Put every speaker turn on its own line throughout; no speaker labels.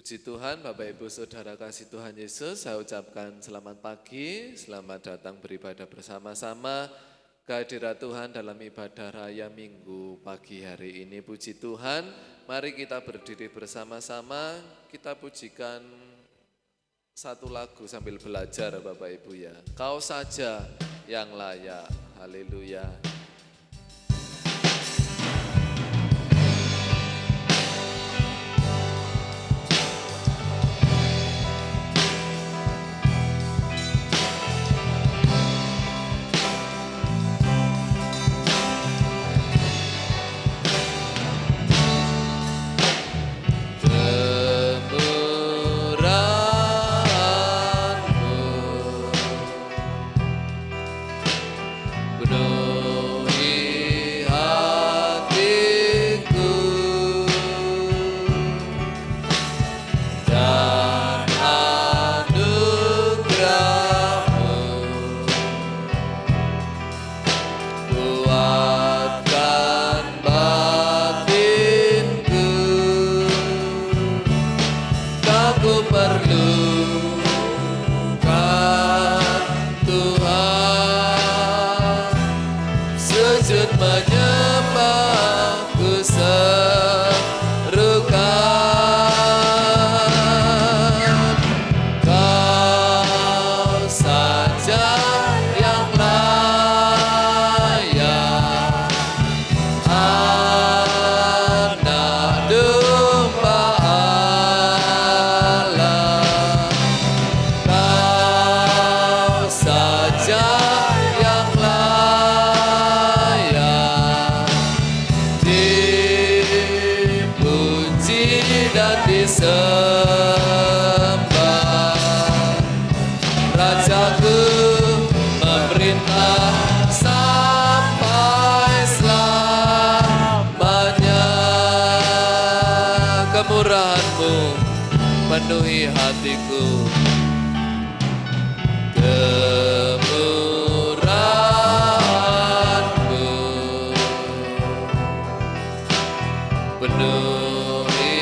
Puji Tuhan, Bapak Ibu Saudara kasih Tuhan Yesus, saya ucapkan selamat pagi, selamat datang beribadah bersama-sama kehadirat Tuhan dalam ibadah raya Minggu pagi hari ini. Puji Tuhan, mari kita berdiri bersama-sama, kita pujikan satu lagu sambil belajar Bapak Ibu ya. Kau saja yang layak, haleluya. Penuhi hatiku, kemurahan-Mu penuhi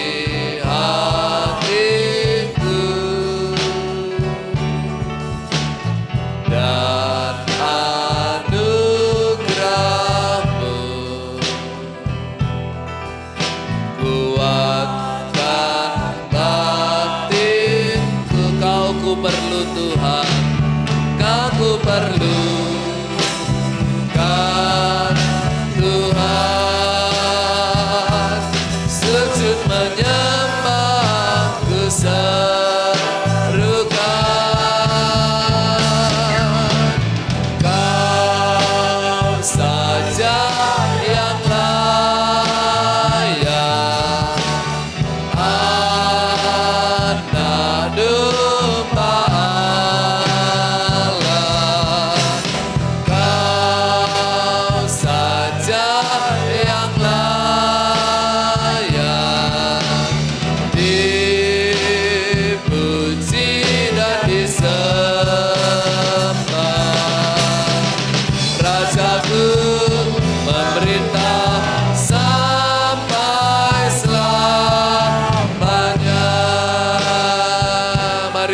hatiku, dan anugerah-Mu perlu Tuhan, Kau perlu kan Tuhan, sujud menyembah keserukan, Kau saja yang layak, anak domba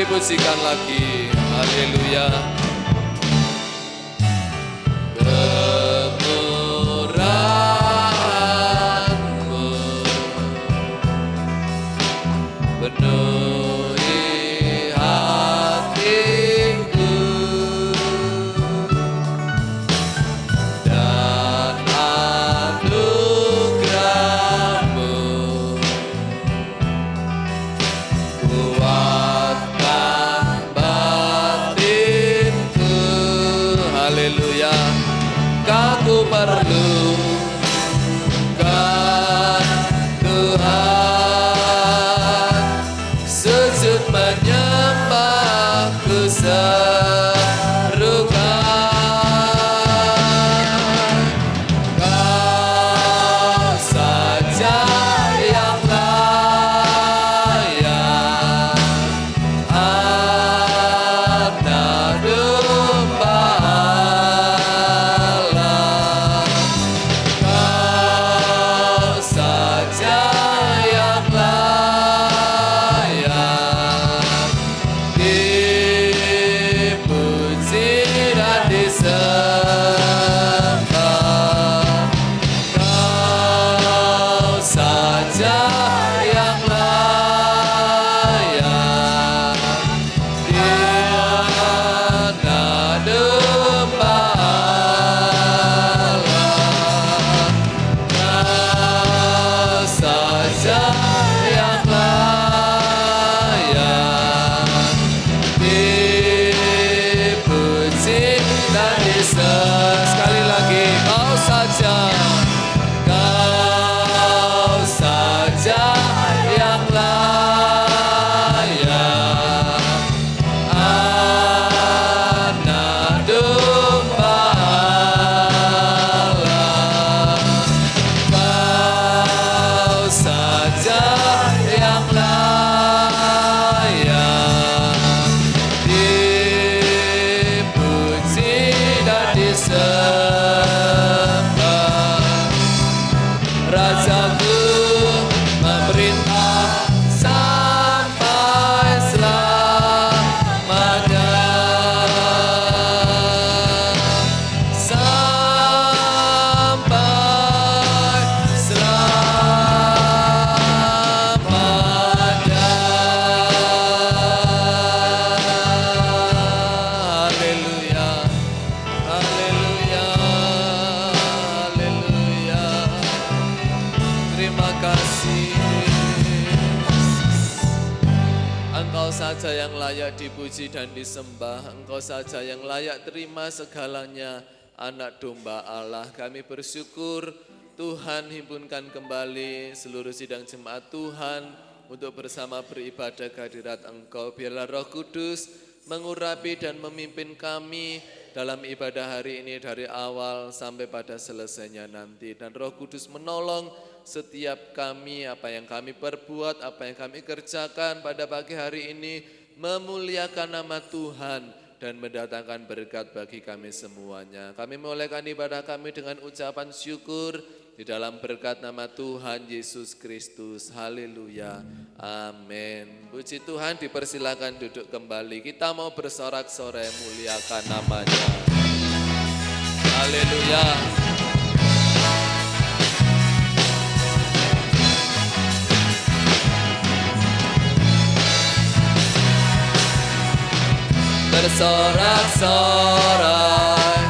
pujikan lagi, haleluya. Kemurahan-Mu penuhi hatiku, dan anugerah-Mu Aku perlu kan Tuhan, sujud menyembah keserukan, Kau saja yang layak, anak domba Jesus. Sekali lagi, Kau saja yang layak, Anak Domba Allah. Kau saja yang layak dipuji dan disembah. Rajaku memerintah sampai selamanya, sampai selamanya. Haleluya, haleluya, haleluya. Terima kasih. Engkau saja yang layak dipuji dan disembah. Engkau saja yang layak terima segalanya, Anak Domba Allah. Kami bersyukur Tuhan himpunkan kembali seluruh sidang jemaat Tuhan untuk bersama beribadah kehadirat Engkau. Biarlah Roh Kudus mengurapi dan memimpin kami dalam ibadah hari ini dari awal sampai pada selesainya nanti. Dan Roh Kudus menolong setiap kami, apa yang kami perbuat, apa yang kami kerjakan pada pagi hari ini, memuliakan nama Tuhan dan mendatangkan berkat bagi kami semuanya. Kami memulaikan ibadah kami dengan ucapan syukur di dalam berkat nama Tuhan Yesus Kristus. Haleluya, amin. Puji Tuhan, dipersilakan duduk kembali. Kita mau bersorak-sorai muliakan namanya. Haleluya. Bersorak-sorai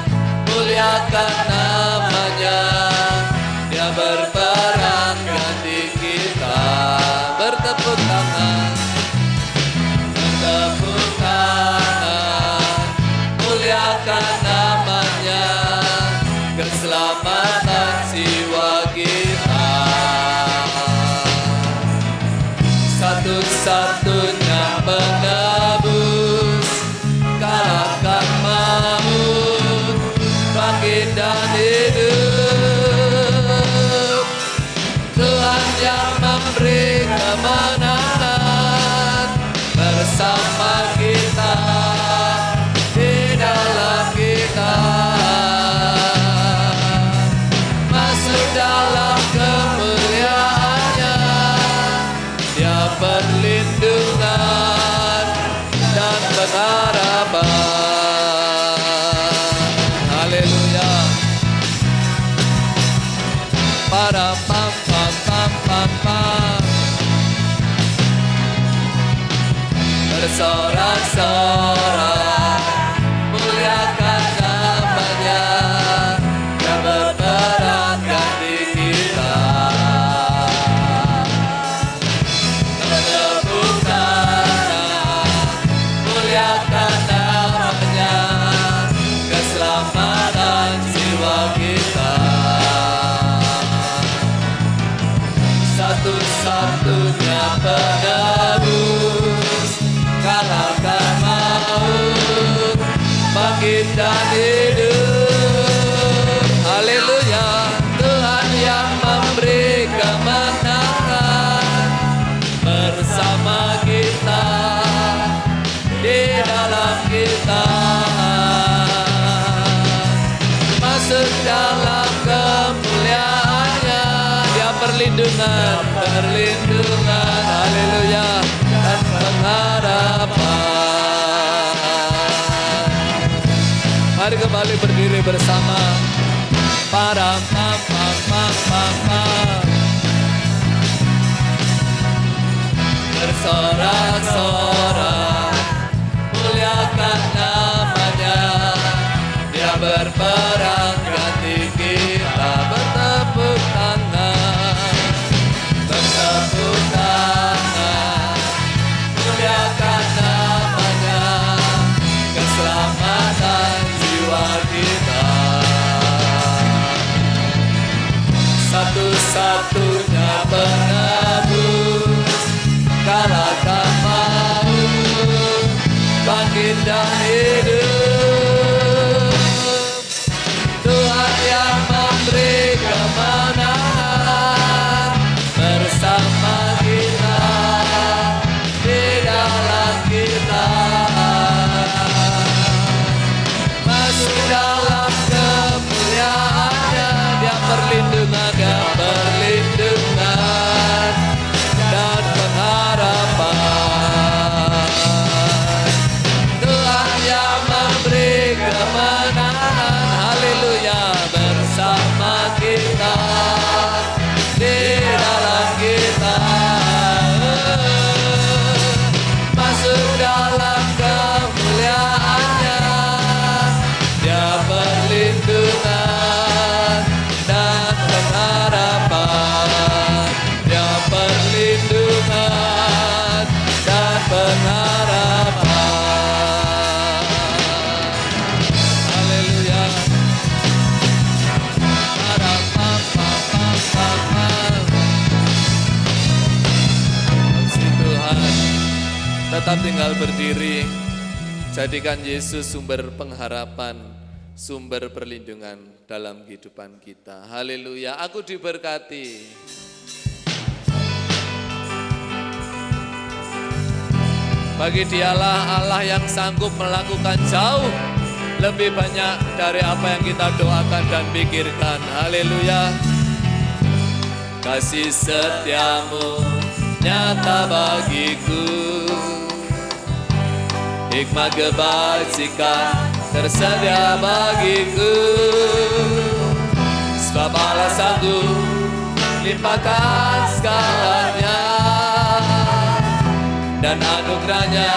muliakan namanya, Dia berperang ganti kita. Bertepuk tangan, bertepuk tangan, muliakan namanya, keselamatan jiwa kita. Satu-satunya penebus, kalahkan maut, bangkit dan hidup. Tuhan yang memberi kemenangan bersama kita, di dalam kita. Masuk dalam kemuliaannya, Dia perlindungan dan pengharapan. Haleluya. Para pam pam pam pam pam. Bersorak-sorai muliakan namanya, Dia berperang ganti kita. Bertepuk tangan, muliakan namanya, keselamatan jiwa kita. Satu-satunya penebus, kalahkan maut, bangkit dan hidup. Haleluya. Tuhan yang memberi kemenangan bersama kita, di dalam kita. Masuk dalam kemuliaannya, Dia perlindungan, perlindungan, haleluya, dan pengharapan. Mari kembali berdiri bersama. Para pam pam pam pam pam. Bersorak-sorai muliakan namanya, Dia berperang ganti kita. Bertepuk tangan, bertepuk tangan, muliakan namanya, keselamatan jiwa kita. satu-satunya penebus, kalahkan maut, bangkit dan hidup. Tuhan yang memberi kemenangan bersama kita, di dalam kita. Masuk dalam kemuliaannya, dia perlindungan, dan pengharapan. Tuhan yang memberi kemenangan, haleluya, bersama kita, di dalam kita. Masuk dalam kemuliaannya, dia perlindungan dan pengharapan. Dia perlindungan dan pengharapan. Haleluya. Kasih Tuhan. Tetap tinggal berdiri. Jadikan Yesus sumber pengharapan, sumber perlindungan dalam kehidupan kita. Haleluya. Aku diberkati. Bagi Dialah Allah yang sanggup melakukan jauh lebih banyak dari apa yang kita doakan dan pikirkan. Haleluya. Kasih setiamu nyata bagiku, hikmat kebajikan tersedia bagiku. Sebab Allah sanggup limpahkan segalanya, dan anugerahnya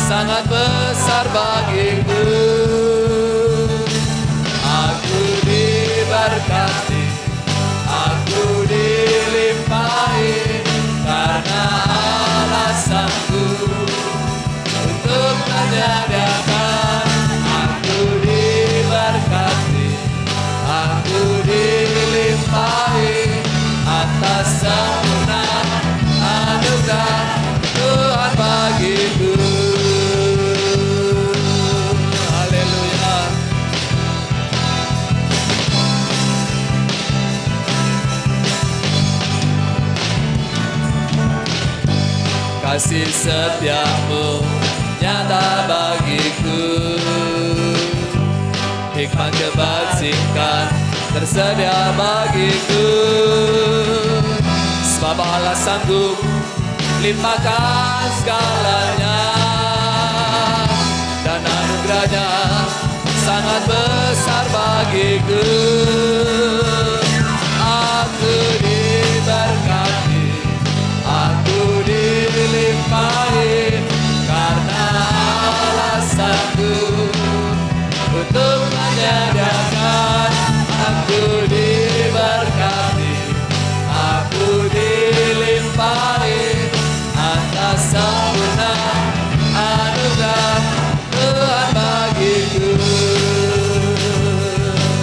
sangat besar bagiku. Aku diberkati, aku dilimpahi, karena Allah sanggup untuk menyediakan. Aku diberkati, aku dilimpahi, atas sempurna anugerah Tuhan bagiku. Haleluya. Kasih setiamu nyata bagiku, hikmat kebajikan tersedia bagiku. Sebab Allah sanggup limpahkan segalanya, dan anugerahnya sangat besar bagiku. Aku diberkati, aku dilimpahi, karena Allah sanggup untuk menyediakan. Aku diberkati, aku dilimpahi, atas sempurna anugerah Tuhan bagiku.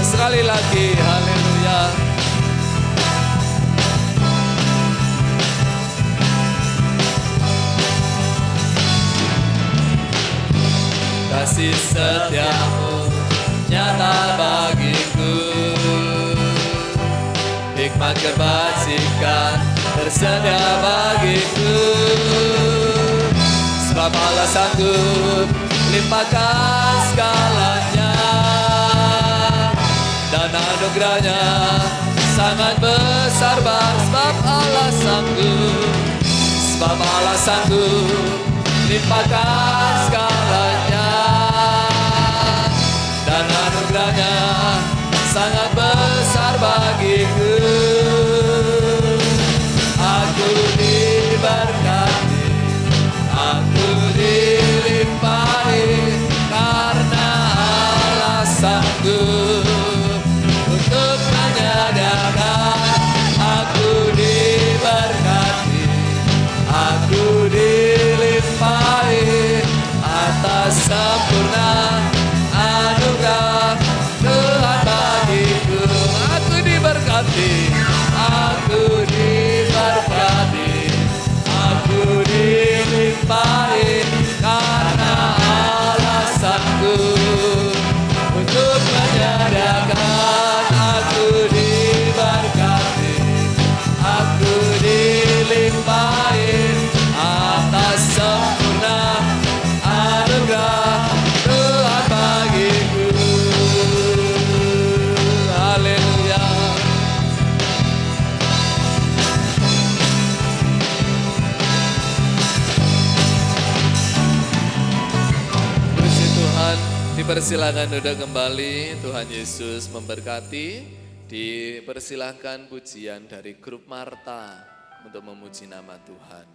Sekali lagi, haleluya. Kasih setiamu nyata bagiku, hikmat kebajikan tersedia bagiku. Sebab Allah sanggup limpahkan segalanya, dan anugerahnya sangat besar bagi. Sebab Allah sanggup, sebab Allah sanggup limpahkan segalanya, dan anugerahnya sangat besar bagiku. Aku diberkati, aku dilimpahi, karena Allah sanggup untuk menyediakan. Aku diberkati, aku dilimpahi, atas sempurna anugerah Tuhan bagiku. Aku diberkati, aku aku diberkati, aku dilimpahi karena alasanku untuk menyatakan aku diberkati, aku dilimpahi atas sempurna anugerah Tuhan bagiku. Haleluya. Puji Tuhan, dipersilakan duduk kembali. Tuhan Yesus memberkati. Dipersilahkan pujian dari grup Marta untuk memuji nama Tuhan.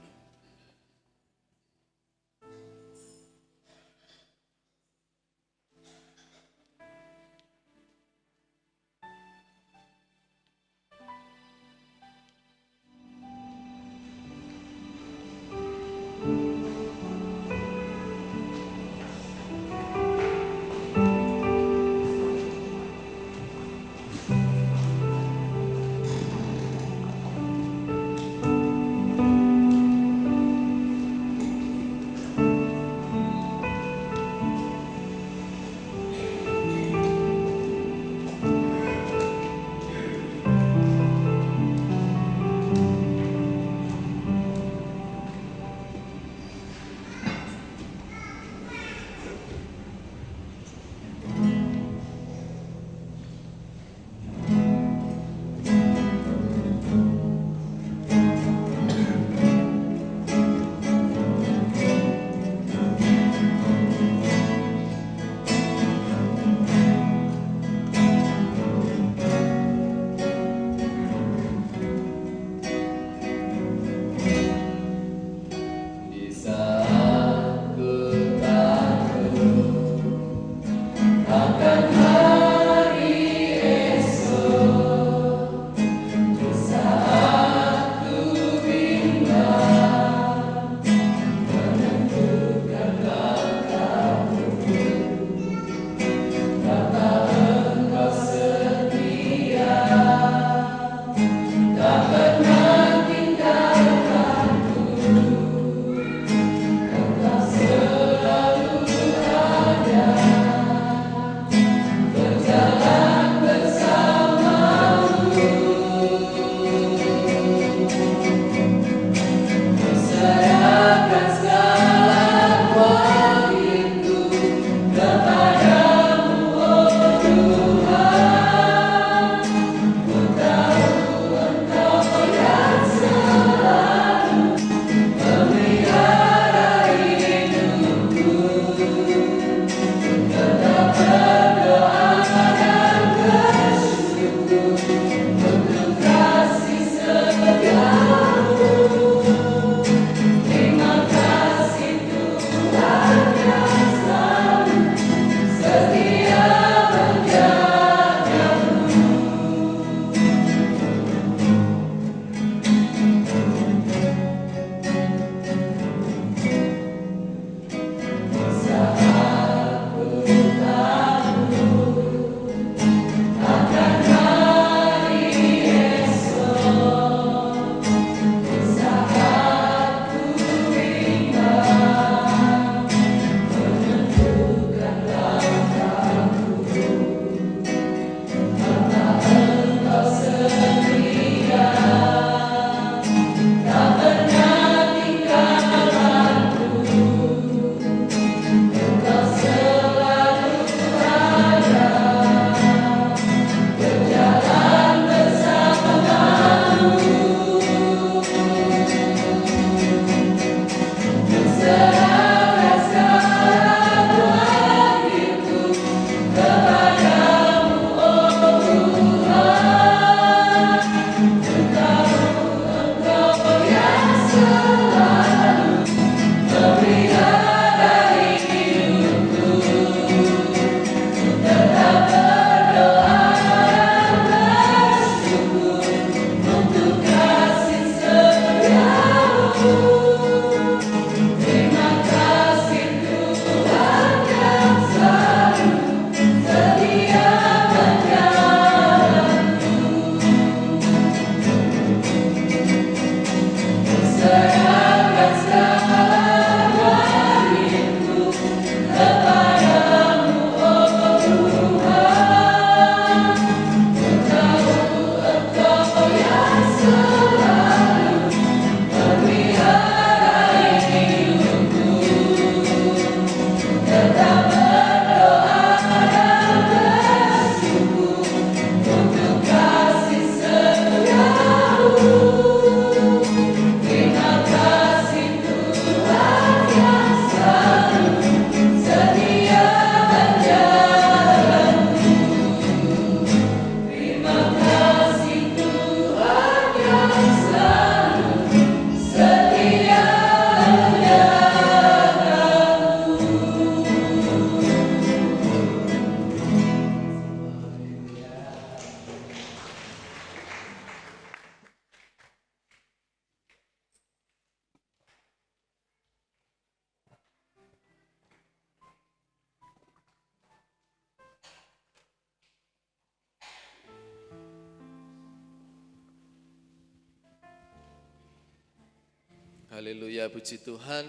Haleluya, puji Tuhan.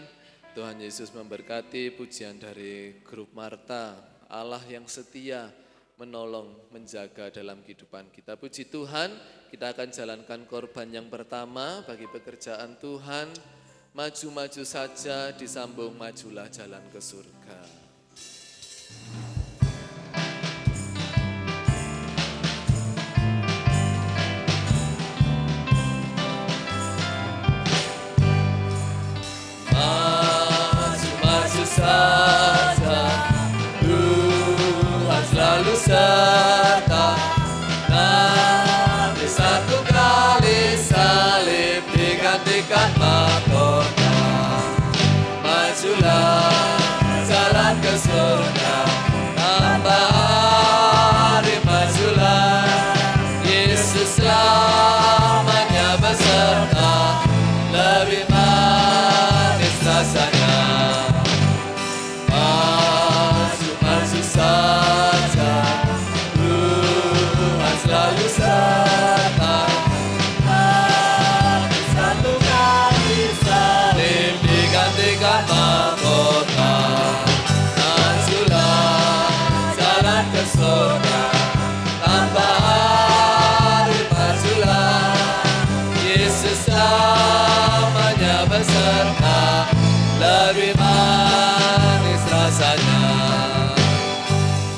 Tuhan Yesus memberkati pujian dari grup Marta. Allah yang setia menolong, menjaga dalam kehidupan kita. Puji Tuhan, kita akan jalankan korban yang pertama bagi pekerjaan Tuhan. Maju-maju saja, disambung majulah jalan ke surga. Maju-maju saja, Tuhan selalu serta. Nanti satu kali salib digantikan mahkota. Majulah jalan ke surga, tambah hari majulah. Yesus selamanya beserta, lebih manis rasanya. Maju-maju saja, Tuhan selalu serta. Nanti satu kali salib digantikan mahkota. Majulah jalan ke surga, tanpa hari majulah. Yesus selamanya beserta, lebih manis rasanya.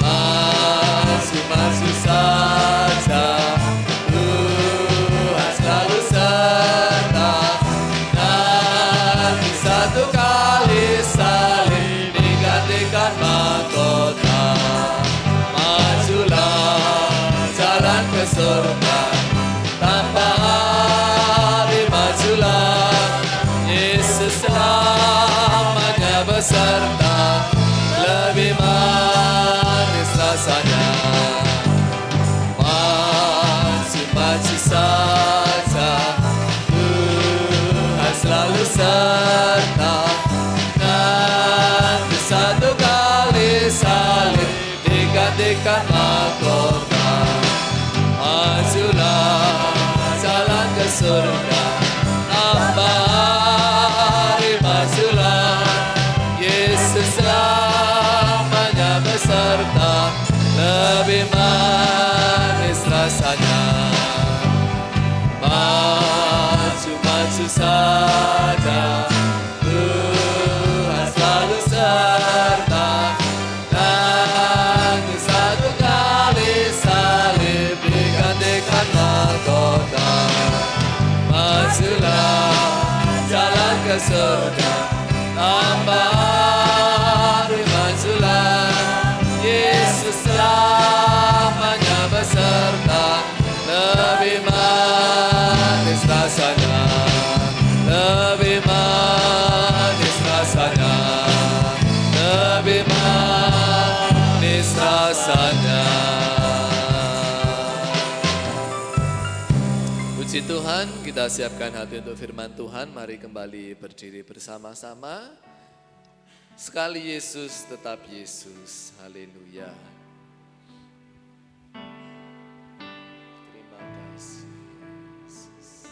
Maju-maju saja, Tuhan selalu serta. Nanti satu kali salib digantikan mahkota. Majulah jalan ke surga, tanpa hari majulah. Yesus selamanya beserta, lebih manis rasanya. Maju-maju saja, Tuhan selalu serta. Nanti satu kali salib digantikan mahkota. Majulah jalan ke surga, tambah hari majulah. Yesus selamanya beserta, lebih manis rasanya. Maju-maju saja, Tuhan selalu serta. Nanti satu kali salib digantikan mahkota. Majulah jalan ke surga, tambah hari majulah. Yesus selamanya beserta, lebih manis rasanya. Lebih manis rasanya, lebih manis rasanya. Puji Tuhan, kita siapkan hati untuk firman Tuhan. Mari kembali berdiri bersama-sama. Sekali Yesus, tetap Yesus. Haleluya. Terima kasih, Yesus.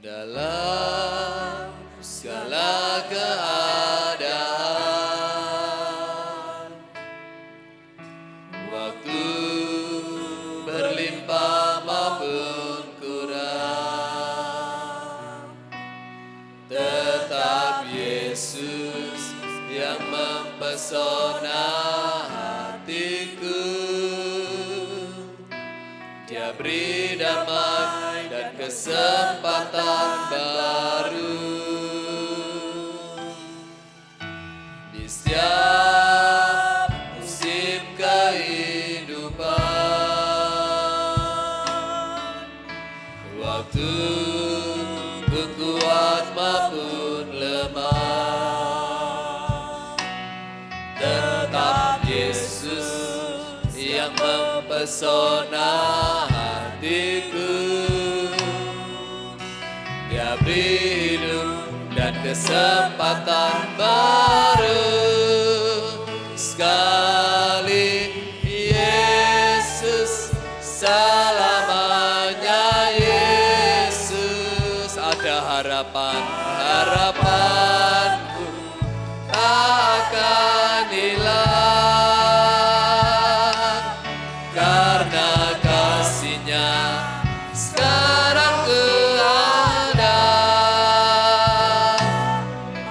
Dalam segala keadaan, waktu berlimpah maupun kurang, tetap Yesus yang mempesona hatiku. Dia beri damai dan kesempatan baru. Di setiap musim kehidupan, waktu ku kuat maupun lemah, tetap mempesona hatiku. Dia beri hidup dan kesempatan baru. Sekali Yesus, selamanya Yesus. Ada harapan, harapanku akan hilang karena kasih-Nya sekarang ku ada.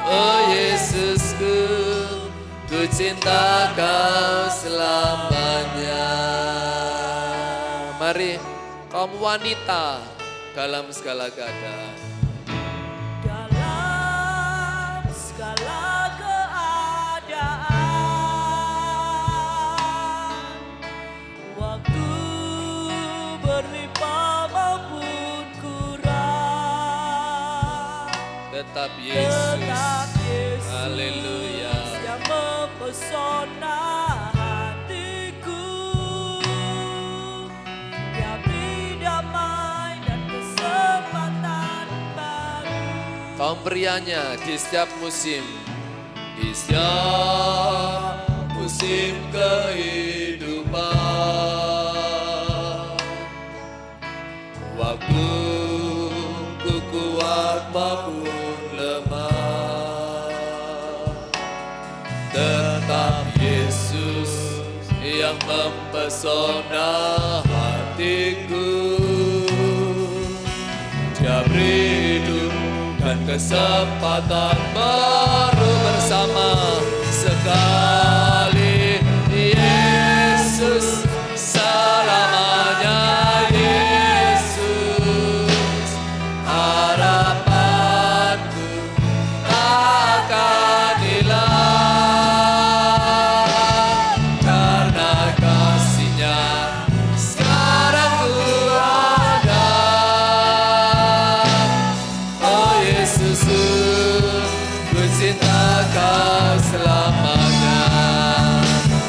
Oh Yesusku, ku cinta Kau selamanya. Mari kaum wanita dalam segala keadaan.
Dalam segala keadaan, waktu berlimpah maupun kurang,
Tetap Yesus.
tetap Yesus
Haleluya.
yang mempesona hatiku. Dia beri damai dan kesempatan baru.
Kaum prianya di setiap musim, di setiap musim kehidupan, waktu ku kuat maupun lemah, tetap Yesus yang mempesona hatiku. Dia beri hidup dan kesempatan baru bersama. Sekali Yesus, selamanya Yesus. Harapanku akan hilang karena kasih-Nya sekarang ku ada. Oh Yesus, ku cinta Kau selamanya.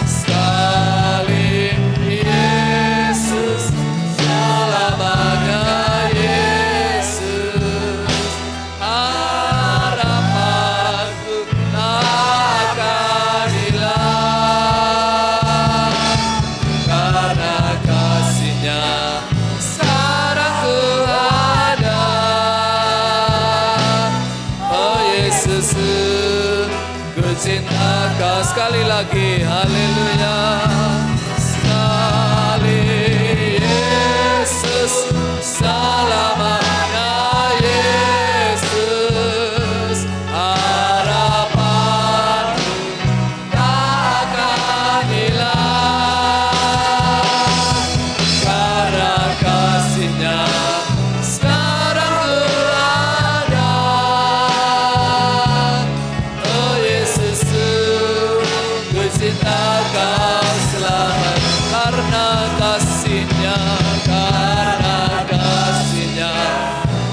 Sekali Yesus, selamanya Yesus. Harapanku akan hilang karena kasih-Nya sekarang ku ada. Oh Yesus, ku cinta Kau sekali lagi. Haleluya. Sekali Yesus, selamanya Yesus. Harapanku takkan hilang karena kasih-Nya sekarang ku ada. Oh Yesus, ku cinta Kau selamanya karena kasih-Nya, karena kasih-Nya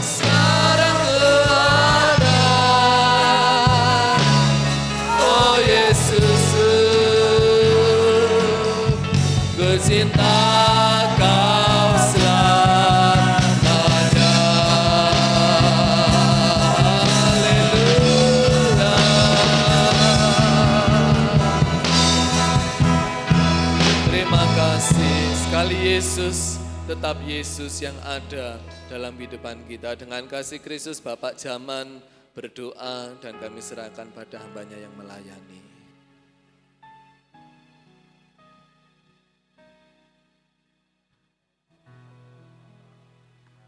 sekarang ku ada. Oh Yesus, ku cinta Kau selamanya. Haleluya. Terima kasih sekali Yesus, tetap Yesus yang ada dalam kehidupan kita. Dengan kasih Kristus Bapak Zaman berdoa dan kami serahkan pada hamba-Nya yang melayani.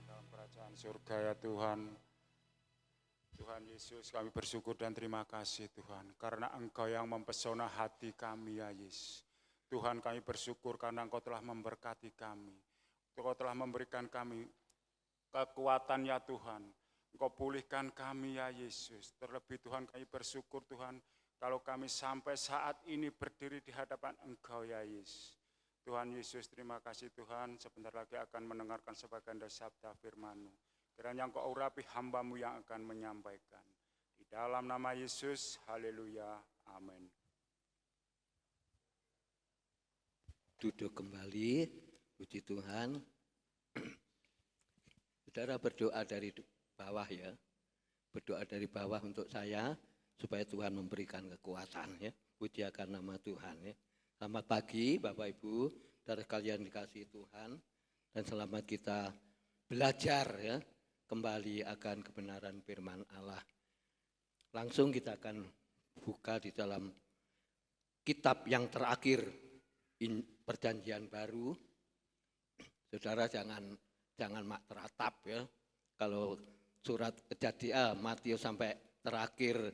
Dalam kerajaan surga ya Tuhan. Tuhan Yesus, kami bersyukur dan terima kasih Tuhan, karena Engkau yang mempesona hati kami ya Yesus. Tuhan, kami bersyukur karena Engkau telah memberkati kami. Engkau telah memberikan kami kekuatan ya Tuhan. Engkau pulihkan kami ya Yesus. Terlebih Tuhan, kami bersyukur Tuhan, kalau kami sampai saat ini berdiri di hadapan Engkau ya Yesus. Tuhan Yesus, terima kasih Tuhan, sebentar lagi akan mendengarkan sebagian dari sabda firman-Mu. Kiranya Engkau urapi hamba-Mu yang akan menyampaikan. Di dalam nama Yesus, haleluya, amin.
Duduk kembali. Puji Tuhan. Saudara berdoa dari bawah ya. Berdoa dari bawah untuk saya supaya Tuhan memberikan kekuatan ya. Puji akan nama Tuhan ya. Selamat pagi Bapak Ibu, saudara sekalian dikasihi Tuhan, dan selamat kita belajar ya kembali akan kebenaran firman Allah. Langsung kita akan buka di dalam kitab yang terakhir Perjanjian Baru. Saudara jangan mak teratap ya. Kalau surat Kejadian Matius sampai terakhir,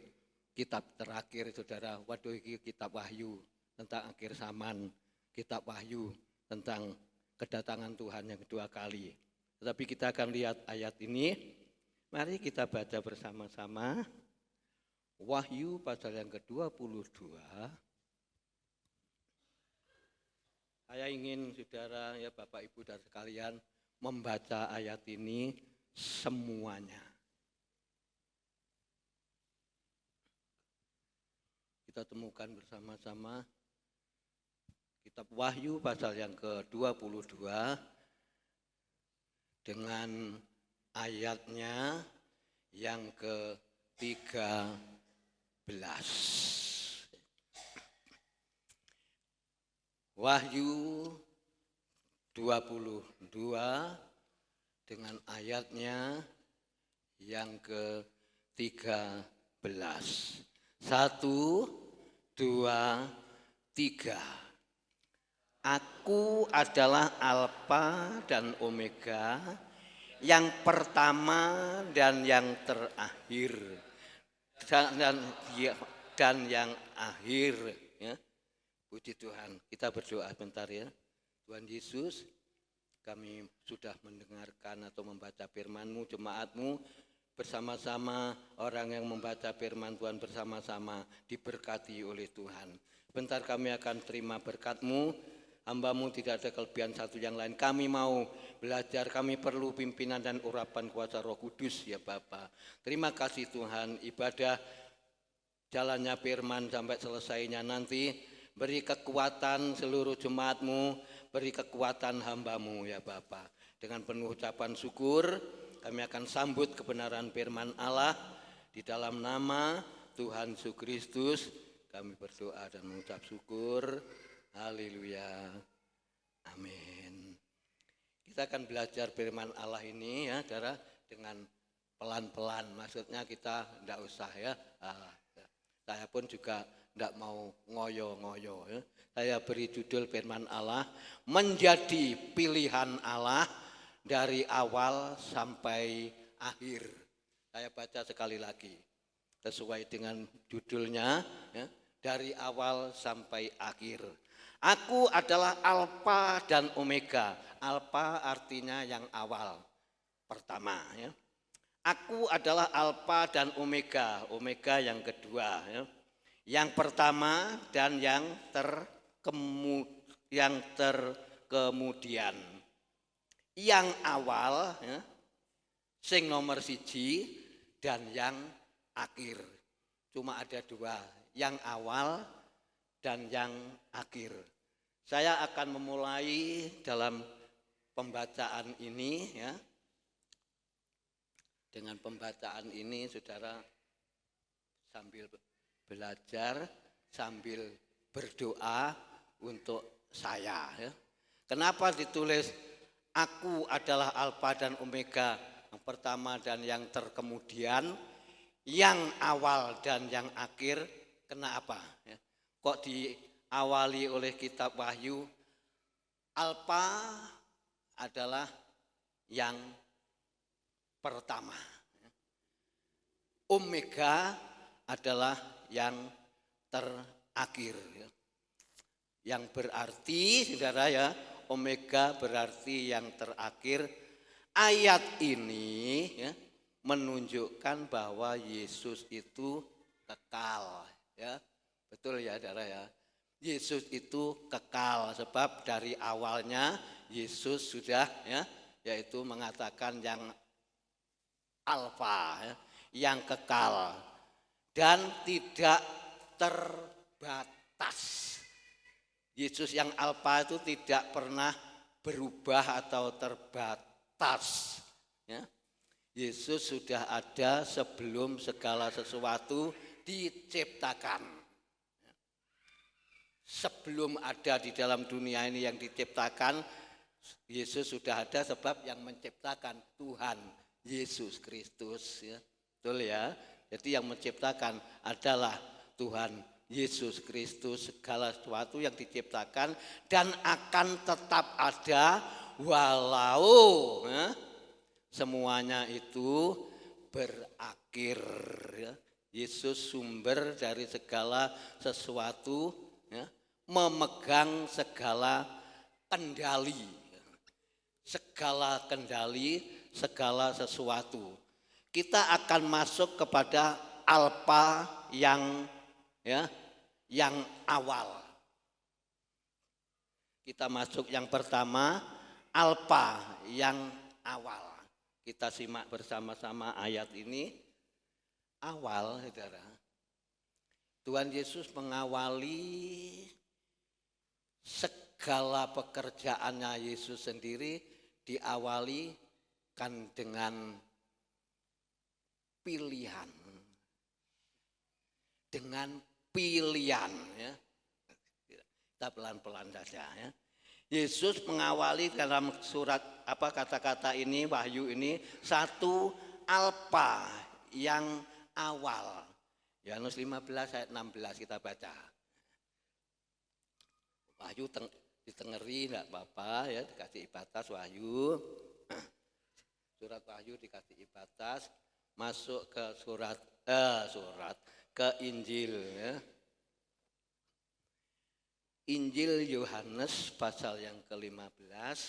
kitab terakhir saudara, waduh ini kitab Wahyu tentang akhir zaman, kitab Wahyu tentang kedatangan Tuhan yang kedua kali. Tetapi kita akan lihat ayat ini. Mari kita baca bersama-sama. Wahyu pasal yang ke-22. Saya ingin saudara ya Bapak Ibu dan sekalian membaca ayat ini semuanya. Kita temukan bersama-sama kitab Wahyu pasal yang ke-22 dengan ayatnya yang ke-13. Wahyu 22 dengan ayatnya yang ke-13. 1, 2, 3. Aku adalah Alfa dan Omega, yang pertama dan yang terakhir, dan yang akhir. Ya. Puji Tuhan. Kita berdoa bentar ya. Tuhan Yesus, kami sudah mendengarkan atau membaca firman-Mu, jemaat-Mu bersama-sama, orang yang membaca firman Tuhan bersama-sama diberkati oleh Tuhan. Bentar kami akan terima berkat-Mu. Hamba-Mu tidak ada kelebihan satu yang lain. Kami mau belajar, kami perlu pimpinan dan urapan kuasa Roh Kudus ya Bapa. Terima kasih Tuhan, ibadah jalannya firman sampai selesainya nanti. Beri kekuatan seluruh jemaat-Mu, beri kekuatan hamba-Mu ya Bapa. Dengan penuh ucapan syukur, kami akan sambut kebenaran firman Allah. Di dalam nama Tuhan Yesus Kristus, kami berdoa dan mengucap syukur. Haleluya. Amin. Kita akan belajar firman Allah ini ya, saudara, dengan pelan-pelan. Maksudnya kita tidak usah ya. Saya pun juga tidak mau ngoyo-ngoyo. Ya. Saya beri judul firman Allah, menjadi pilihan Allah dari awal sampai akhir. Saya baca sekali lagi, sesuai dengan judulnya, ya, dari awal sampai akhir. Aku adalah Alfa dan Omega. Alfa artinya yang awal, pertama. Ya. Aku adalah Alfa dan Omega. Omega yang kedua. Ya. Yang pertama dan yang terkemudian. Yang awal, ya, sing nomor 1 dan yang akhir. Cuma ada 2, yang awal dan yang akhir. Saya akan memulai dalam pembacaan ini ya. Dengan pembacaan ini saudara sambil belajar, sambil berdoa untuk saya ya. Kenapa ditulis aku adalah Alfa dan Omega, yang pertama dan yang terkemudian, yang awal dan yang akhir? Kenapa ya? Kok diawali oleh kitab Wahyu? Alfa adalah yang pertama, Omega adalah yang terakhir. Yang berarti saudara ya, Omega berarti yang terakhir. Ayat ini ya, menunjukkan bahwa Yesus itu kekal ya. Betul ya saudara ya. Yesus itu kekal sebab dari awalnya Yesus sudah ya, yaitu mengatakan yang Alfa ya, yang kekal dan tidak terbatas. Yesus yang Alfa itu tidak pernah berubah atau terbatas. Ya. Yesus sudah ada sebelum segala sesuatu diciptakan. Sebelum ada di dalam dunia ini yang diciptakan, Yesus sudah ada sebab yang menciptakan Tuhan Yesus Kristus. Ya. Betul ya? Jadi yang menciptakan adalah Tuhan Yesus Kristus. Segala sesuatu yang diciptakan dan akan tetap ada walau semuanya itu berakhir. Ya. Yesus sumber dari segala sesuatu, ya, memegang segala kendali, segala sesuatu. Kita akan masuk kepada alfa yang awal. Kita masuk yang pertama, alfa yang awal. Kita simak bersama-sama ayat ini. Awal, saudara. Tuhan Yesus mengawali segala pekerjaannya Yesus sendiri diawali kan dengan pilihan. Dengan pilihan, ya. Kita pelan-pelan saja, ya. Yesus mengawali dalam surat kata-kata ini, Wahyu ini, satu alfa yang awal. Yohanes 15 ayat 16 kita baca. Wahyu ditengeri enggak apa-apa, ya, dikasih batas Wahyu. Surat Wahyu dikasih batas, masuk ke ke Injil, ya. Injil Yohanes pasal yang ke-15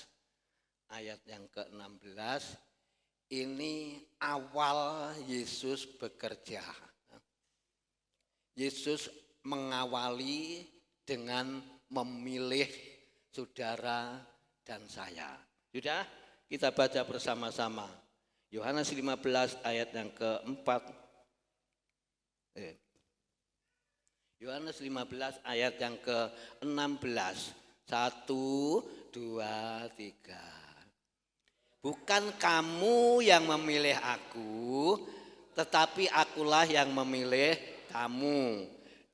ayat yang ke-16, ini awal Yesus bekerja. Yesus mengawali dengan memilih saudara dan saya. Sudah kita baca bersama-sama. Yohanes 15 ayat yang ke-4. Yohanes 15 ayat yang ke-16. 1, 2, 3. Bukan kamu yang memilih aku, tetapi akulah yang memilih kamu.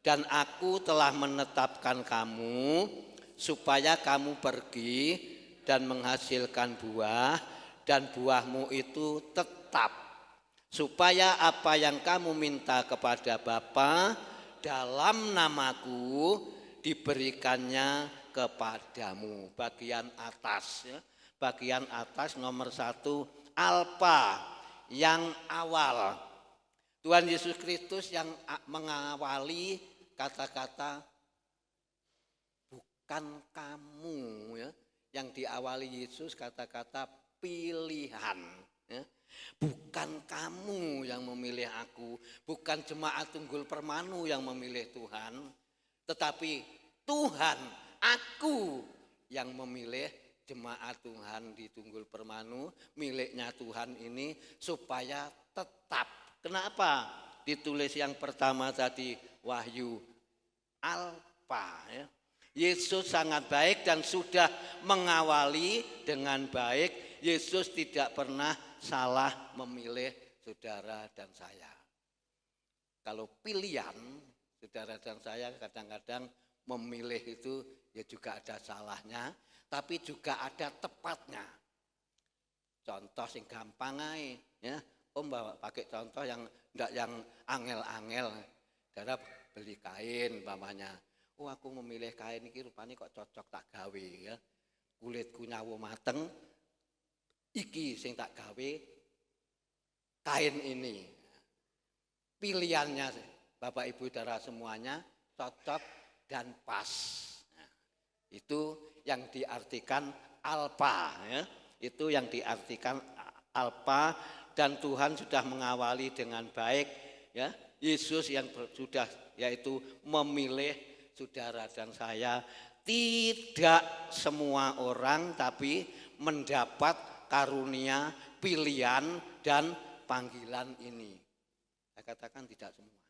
Dan aku telah menetapkan kamu supaya kamu pergi dan menghasilkan buah, dan buahmu itu tetap. Supaya apa yang kamu minta kepada Bapa dalam namaku diberikannya kepadamu. Bagian atas, ya. Bagian atas nomor 1, alfa yang awal. Tuhan Yesus Kristus yang mengawali kata-kata bukan kamu, ya. Yang diawali Yesus kata-kata pilihan, ya. Bukan kamu yang memilih aku, bukan jemaat Tunggul Permanu yang memilih Tuhan, tetapi Tuhan, aku yang memilih jemaat Tuhan di Tunggul Permanu, miliknya Tuhan ini supaya tetap. Kenapa? Ditulis yang pertama tadi Wahyu alfa, ya. Yesus sangat baik dan sudah mengawali dengan baik. Yesus tidak pernah salah memilih saudara dan saya. Kalau pilihan saudara dan saya kadang-kadang memilih itu ya juga ada salahnya, tapi juga ada tepatnya. Contoh sing gampang ae, ya. Om bawa pakai contoh yang enggak yang angel-angel. Saudara beli kain umpamanya. Oh, aku memilih kain iki rupane kok cocok tak gawe, ya. Kulitku nyawo mateng. Iki sing tak gawe kain ini. Pilihannya Bapak Ibu Saudara semuanya cocok dan pas. Nah, itu yang diartikan alfa, ya. Itu yang diartikan alfa, dan Tuhan sudah mengawali dengan baik, ya. Yesus yang sudah yaitu memilih saudara dan saya, tidak semua orang tapi mendapat karunia, pilihan dan panggilan ini. Saya katakan tidak semua.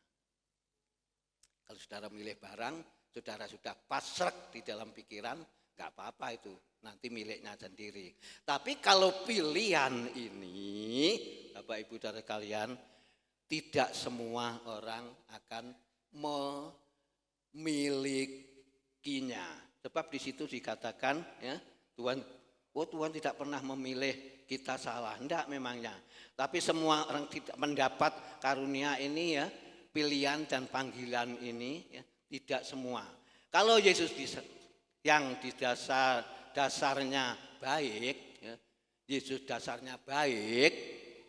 Kalau saudara milih barang, saudara sudah pasrah di dalam pikiran, nggak apa-apa itu, nanti miliknya sendiri. Tapi kalau pilihan ini, Bapak Ibu saudara kalian, tidak semua orang akan memilikinya. Sebab di situ dikatakan ya, Tuhan tidak pernah memilih kita salah, enggak memangnya. Tapi semua orang tidak mendapat karunia ini ya, pilihan dan panggilan ini ya, tidak semua. Kalau Yesus yang di dasarnya baik, ya, Yesus dasarnya baik,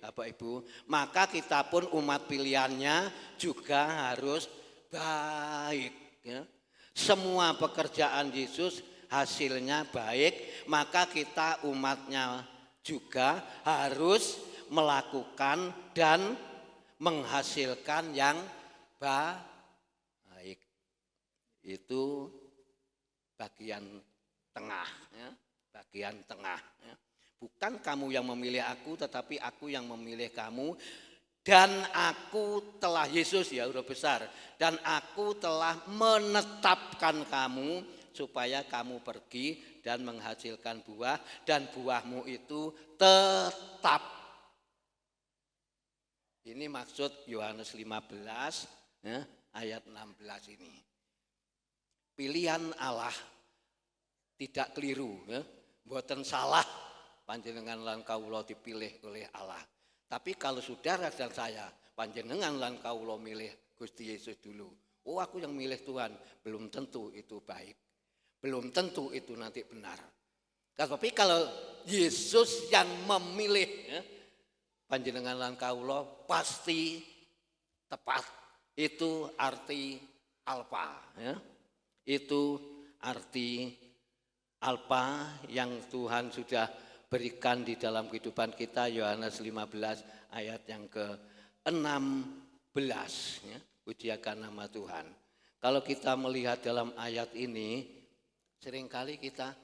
Bapak Ibu, maka kita pun umat pilihannya juga harus baik. Ya. Semua pekerjaan Yesus hasilnya baik, maka kita umatnya juga harus melakukan dan menghasilkan yang baik. Itu bagian tengah, ya. Bagian tengah. Ya. Bukan kamu yang memilih aku, tetapi aku yang memilih kamu. Dan aku telah, Yesus ya huruf besar, dan aku telah menetapkan kamu supaya kamu pergi dan menghasilkan buah, dan buahmu itu tetap. Ini maksud Yohanes 15 ya, ayat 16 ini. Pilihan Allah tidak keliru, ya. Mboten salah panjenengan lan kawula dipilih oleh Allah. Tapi kalau saudara dan saya, panjenengan lan kawula milih Gusti Yesus dulu. Oh, aku yang milih Tuhan, belum tentu itu baik. Belum tentu itu nanti benar. Tapi kalau Yesus yang memilih, ya, panjenengan lan kawula pasti tepat. Itu arti alfa, ya. Itu arti alfa yang Tuhan sudah berikan di dalam kehidupan kita. Yohanes 15 ayat yang ke-16 ya. Pujiakan nama Tuhan. Kalau kita melihat dalam ayat ini, seringkali kita,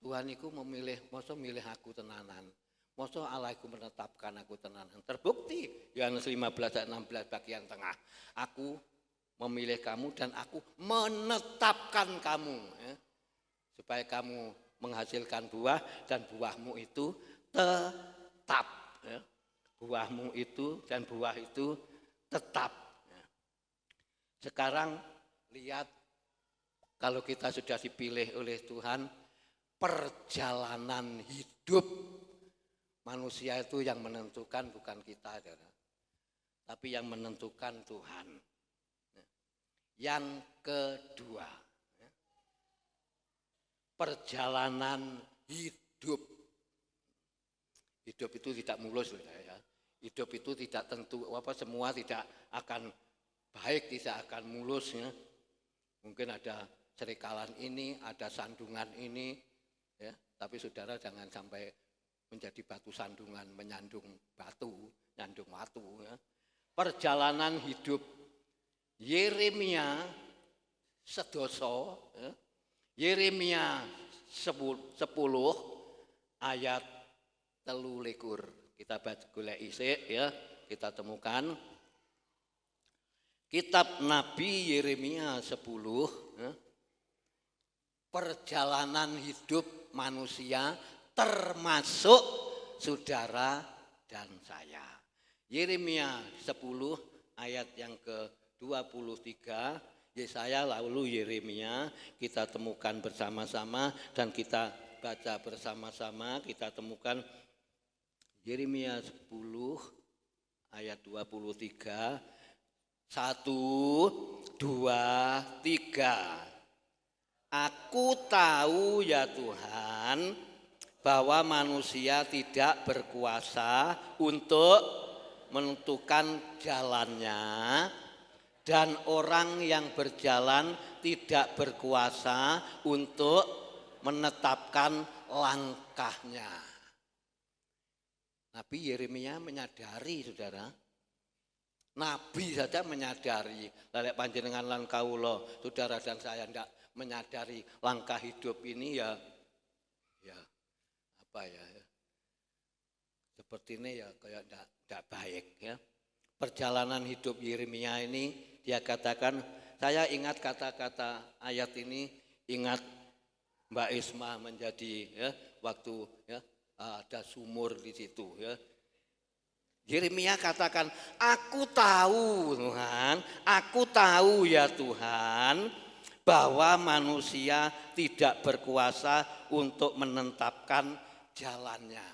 Tuhan itu memilih, masa milih aku tenanan, masa Allah itu menetapkan aku tenanan. Terbukti Yohanes 15 ayat 16 bagian tengah. Aku memilih kamu dan aku menetapkan kamu ya, supaya kamu menghasilkan buah dan buahmu itu tetap. Ya. Buahmu itu dan buah itu tetap. Ya. Sekarang lihat, kalau kita sudah dipilih oleh Tuhan, perjalanan hidup manusia itu yang menentukan bukan kita, tapi yang menentukan Tuhan. Ya. Yang kedua, perjalanan hidup. Hidup itu tidak mulus ya. Hidup itu tidak tentu semua tidak akan baik, tidak akan mulus ya. Mungkin ada serikalan ini, ada sandungan ini ya, tapi saudara jangan sampai menjadi batu sandungan, menyandung batu, nyandung batu ya. Perjalanan hidup Yeremia sedoso ya. Yeremia 10 ayat 13. Kita baca golek isik ya, kita temukan kitab Nabi Yeremia 10 ya. Perjalanan hidup manusia termasuk saudara dan saya. Yeremia 10 ayat yang ke-23. Yesaya lalu Yeremia kita temukan bersama-sama dan kita baca bersama-sama. Kita temukan Yeremia 10 ayat 23. 1, 2, 3. Aku tahu ya Tuhan bahwa manusia tidak berkuasa untuk menentukan jalannya, dan orang yang berjalan tidak berkuasa untuk menetapkan langkahnya. Nabi Yeremia menyadari, saudara. Nabi saja menyadari. Lalek panjenengan lan kawula, saudara dan saya tidak menyadari langkah hidup ini ya apa ya. Seperti ini ya kayak tidak baik ya. Perjalanan hidup Yeremia ini dia katakan, saya ingat kata-kata ayat ini, ingat Mbak Isma menjadi ya waktu ya ada sumur di situ ya. Yeremia katakan, aku tahu Tuhan, aku tahu ya Tuhan bahwa manusia tidak berkuasa untuk menetapkan jalannya.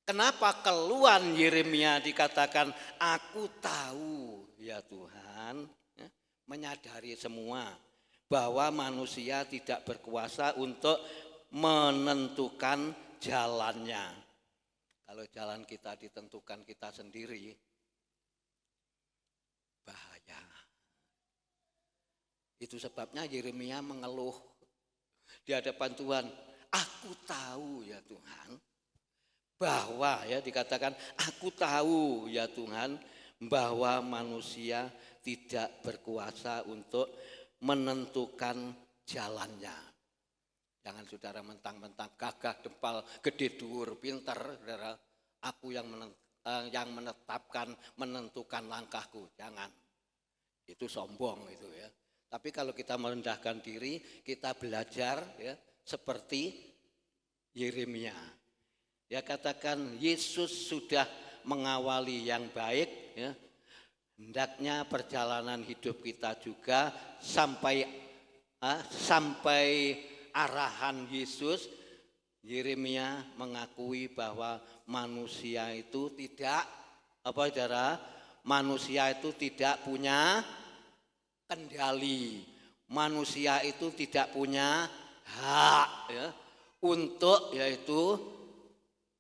Kenapa keluhan Yeremia dikatakan, aku tahu ya Tuhan, ya, menyadari semua bahwa manusia tidak berkuasa untuk menentukan jalannya. Kalau jalan kita ditentukan kita sendiri, bahaya. Itu sebabnya Yeremia mengeluh di hadapan Tuhan. Aku tahu ya Tuhan, bahwa ya dikatakan, aku tahu ya Tuhan, bahwa manusia tidak berkuasa untuk menentukan jalannya. Jangan saudara mentang-mentang gagah, dempal, gede, dhuwur, pinter, saudara. Aku yang menetapkan, menentukan langkahku. Jangan. Itu sombong itu ya. Tapi kalau kita merendahkan diri, kita belajar ya seperti Yeremia. Ya katakan Yesus sudah mengawali yang baik ya. Hendaknya perjalanan hidup kita juga sampai arahan Yesus. Yeremia mengakui bahwa manusia itu tidak manusia itu tidak punya kendali. Manusia itu tidak punya hak ya, untuk yaitu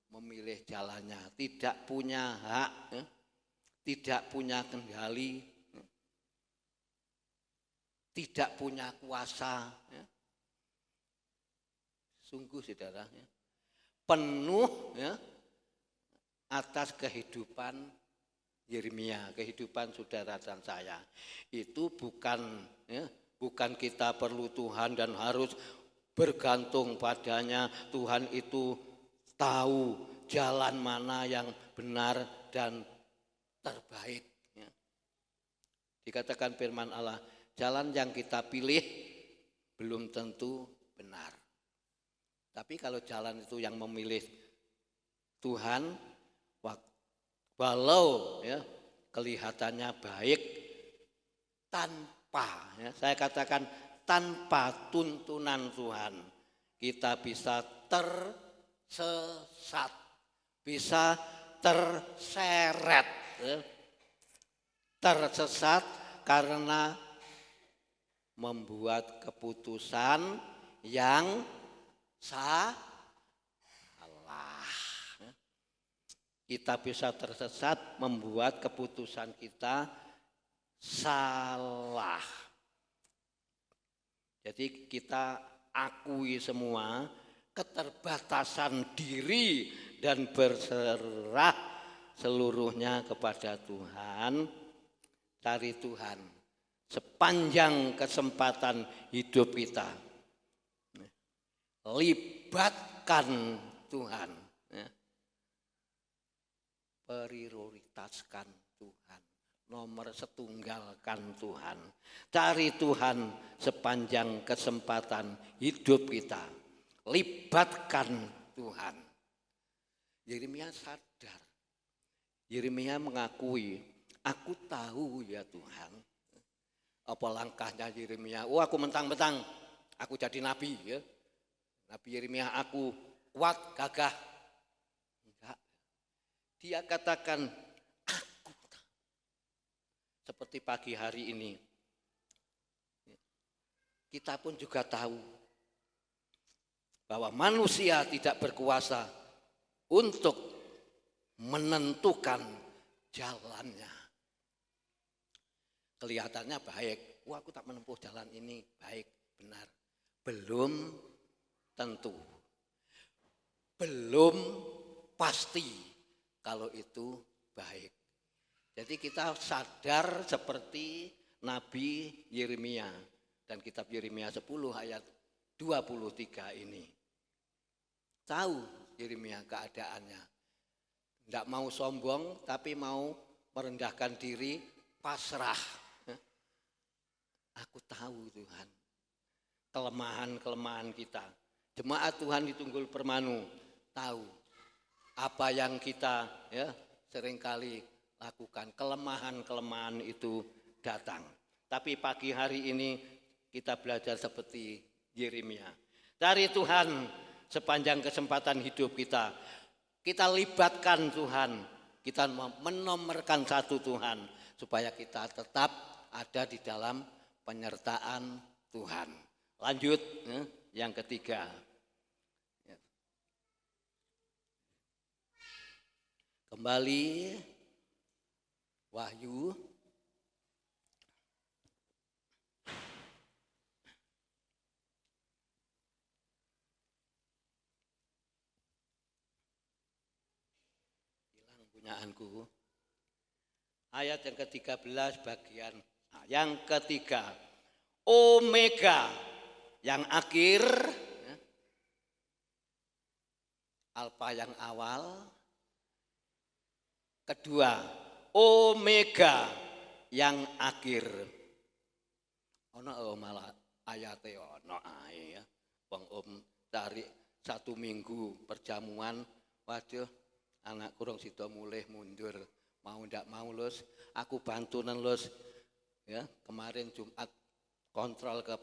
memilih jalannya, tidak punya hak ya, tidak punya kendali, ya, tidak punya kuasa ya. Sungguh saudara ya, penuh ya atas kehidupan Yeremia, kehidupan saudara dan saya. Itu bukan kita perlu Tuhan dan harus bergantung padanya. Tuhan itu tahu jalan mana yang benar dan terbaik ya. Dikatakan firman Allah, jalan yang kita pilih belum tentu benar. Tapi kalau jalan itu yang memilih Tuhan, walau ya kelihatannya baik, tanpa ya, saya katakan tanpa tuntunan Tuhan, kita bisa tersesat, bisa terseret ya. Tersesat karena membuat keputusan yang salah. Kita bisa tersesat membuat keputusan kita salah. Jadi kita akui semua keterbatasan diri dan berserah seluruhnya kepada Tuhan. Cari Tuhan sepanjang kesempatan hidup kita. Libatkan Tuhan, ya. Prioritaskan Tuhan, nomor setunggalkan Tuhan. Cari Tuhan sepanjang kesempatan hidup kita. Libatkan Tuhan. Yeremia sadar. Yeremia mengakui, aku tahu ya Tuhan. Apa langkahnya Yeremia? Oh, aku mentang-mentang aku jadi nabi ya. Nabi Yeremia, aku kuat, gagah. Enggak. Dia katakan, aku tahu. Seperti pagi hari ini. Kita pun juga tahu bahwa manusia tidak berkuasa untuk menentukan jalannya. Kelihatannya baik. Wah, aku tak menempuh jalan ini. Baik, benar. Belum tentu, belum pasti kalau itu baik. Jadi kita sadar seperti Nabi Yeremia dan kitab Yeremia 10 ayat 23 ini. Tahu Yeremia keadaannya. Tidak mau sombong tapi mau merendahkan diri, pasrah. Aku tahu Tuhan. kelemahan-kelemahan kita. Jemaat Tuhan di Tunggul Permanu tahu apa yang kita seringkali lakukan. Kelemahan-kelemahan itu datang. Tapi pagi hari ini kita belajar seperti Yeremia. Dari Tuhan sepanjang kesempatan hidup kita libatkan Tuhan. Kita menomorkan satu Tuhan supaya kita tetap ada di dalam penyertaan Tuhan. Lanjut yang ketiga. Kembali Wahyu hilang punyaanku. Ayat yang ke-13 bagian yang ketiga. Omega yang akhir, Alfa yang awal. Kedua, Omega yang akhir. Ono malah ayate ono ae ya. Wong om tarik 1 minggu perjamuan, waduh anak kurang sida mulih mundur. Mau ndak mau Lus, aku bantunan Lus. Ya, kemarin Jumat kontrol ke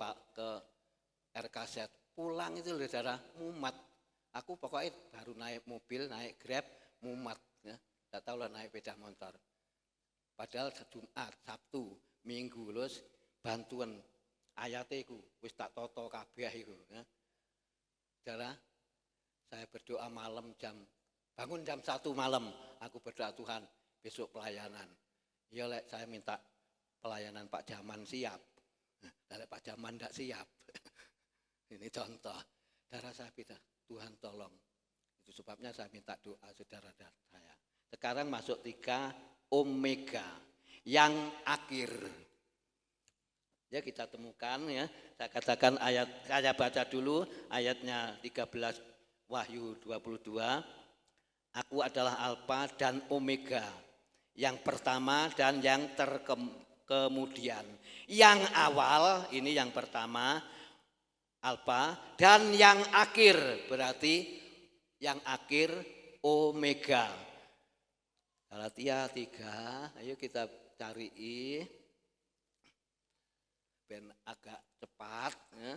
RKZ. Pulang itu saudara mumat. Aku pokoknya baru naik mobil, naik Grab, mumat ya. Tidak tahu lah naik sepeda motor. Padahal Jumat, Sabtu, Minggu Lus bantuan ayate iku wis tak toto kabeh iku ya. Saudara, saya berdoa malam bangun jam 1 malam, aku berdoa Tuhan besok pelayanan. Ya lek saya minta pelayanan Pak Jaman siap. Lek Pak Jaman tidak siap. Ini contoh. Saudara saya minta Tuhan tolong. Itu sebabnya saya minta doa saudara saya. Sekarang masuk 3 Omega yang akhir. Ya kita temukan ya. Saya katakan saya baca dulu ayatnya 13 Wahyu 22. Aku adalah Alfa dan Omega. Yang pertama dan yang kemudian. Yang awal ini yang pertama Alfa dan yang akhir berarti yang akhir Omega. Galatia 3, ayo kita cari ben agak cepat ya.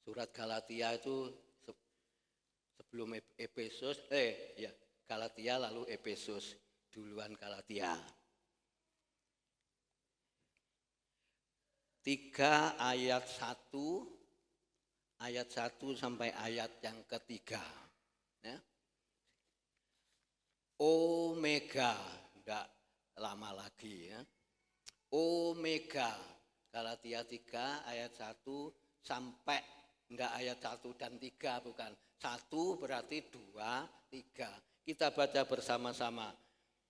Surat Galatia itu sebelum Efesus, Galatia lalu Efesus, duluan Galatia. 3 ayat 1 sampai ayat yang ketiga. Ya. Omega, enggak lama lagi ya. Omega, Galatia 3 ayat 1 sampai enggak ayat 1 dan 3 bukan. 1 berarti 2, 3. Kita baca bersama-sama.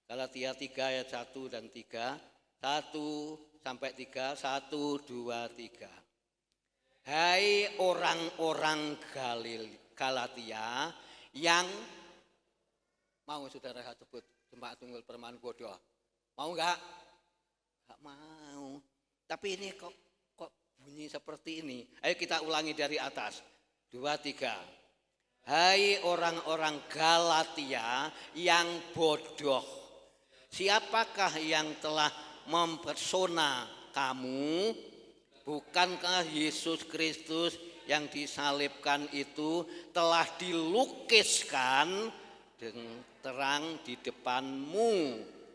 Galatia 3 ayat 1 dan 3. 1 sampai 3, 1, 2, 3. Hai orang-orang Galatia yang mau saudara sebut Jemaat Tunggul Permanu Bodoh. Mau enggak? Enggak mau. Tapi ini kok bunyi seperti ini. Ayo kita ulangi dari atas. 2, 3. Hai orang-orang Galatia yang bodoh. Siapakah yang telah mempesona kamu? Bukankah Yesus Kristus yang disalibkan itu telah dilukiskan dengan terang di depanmu?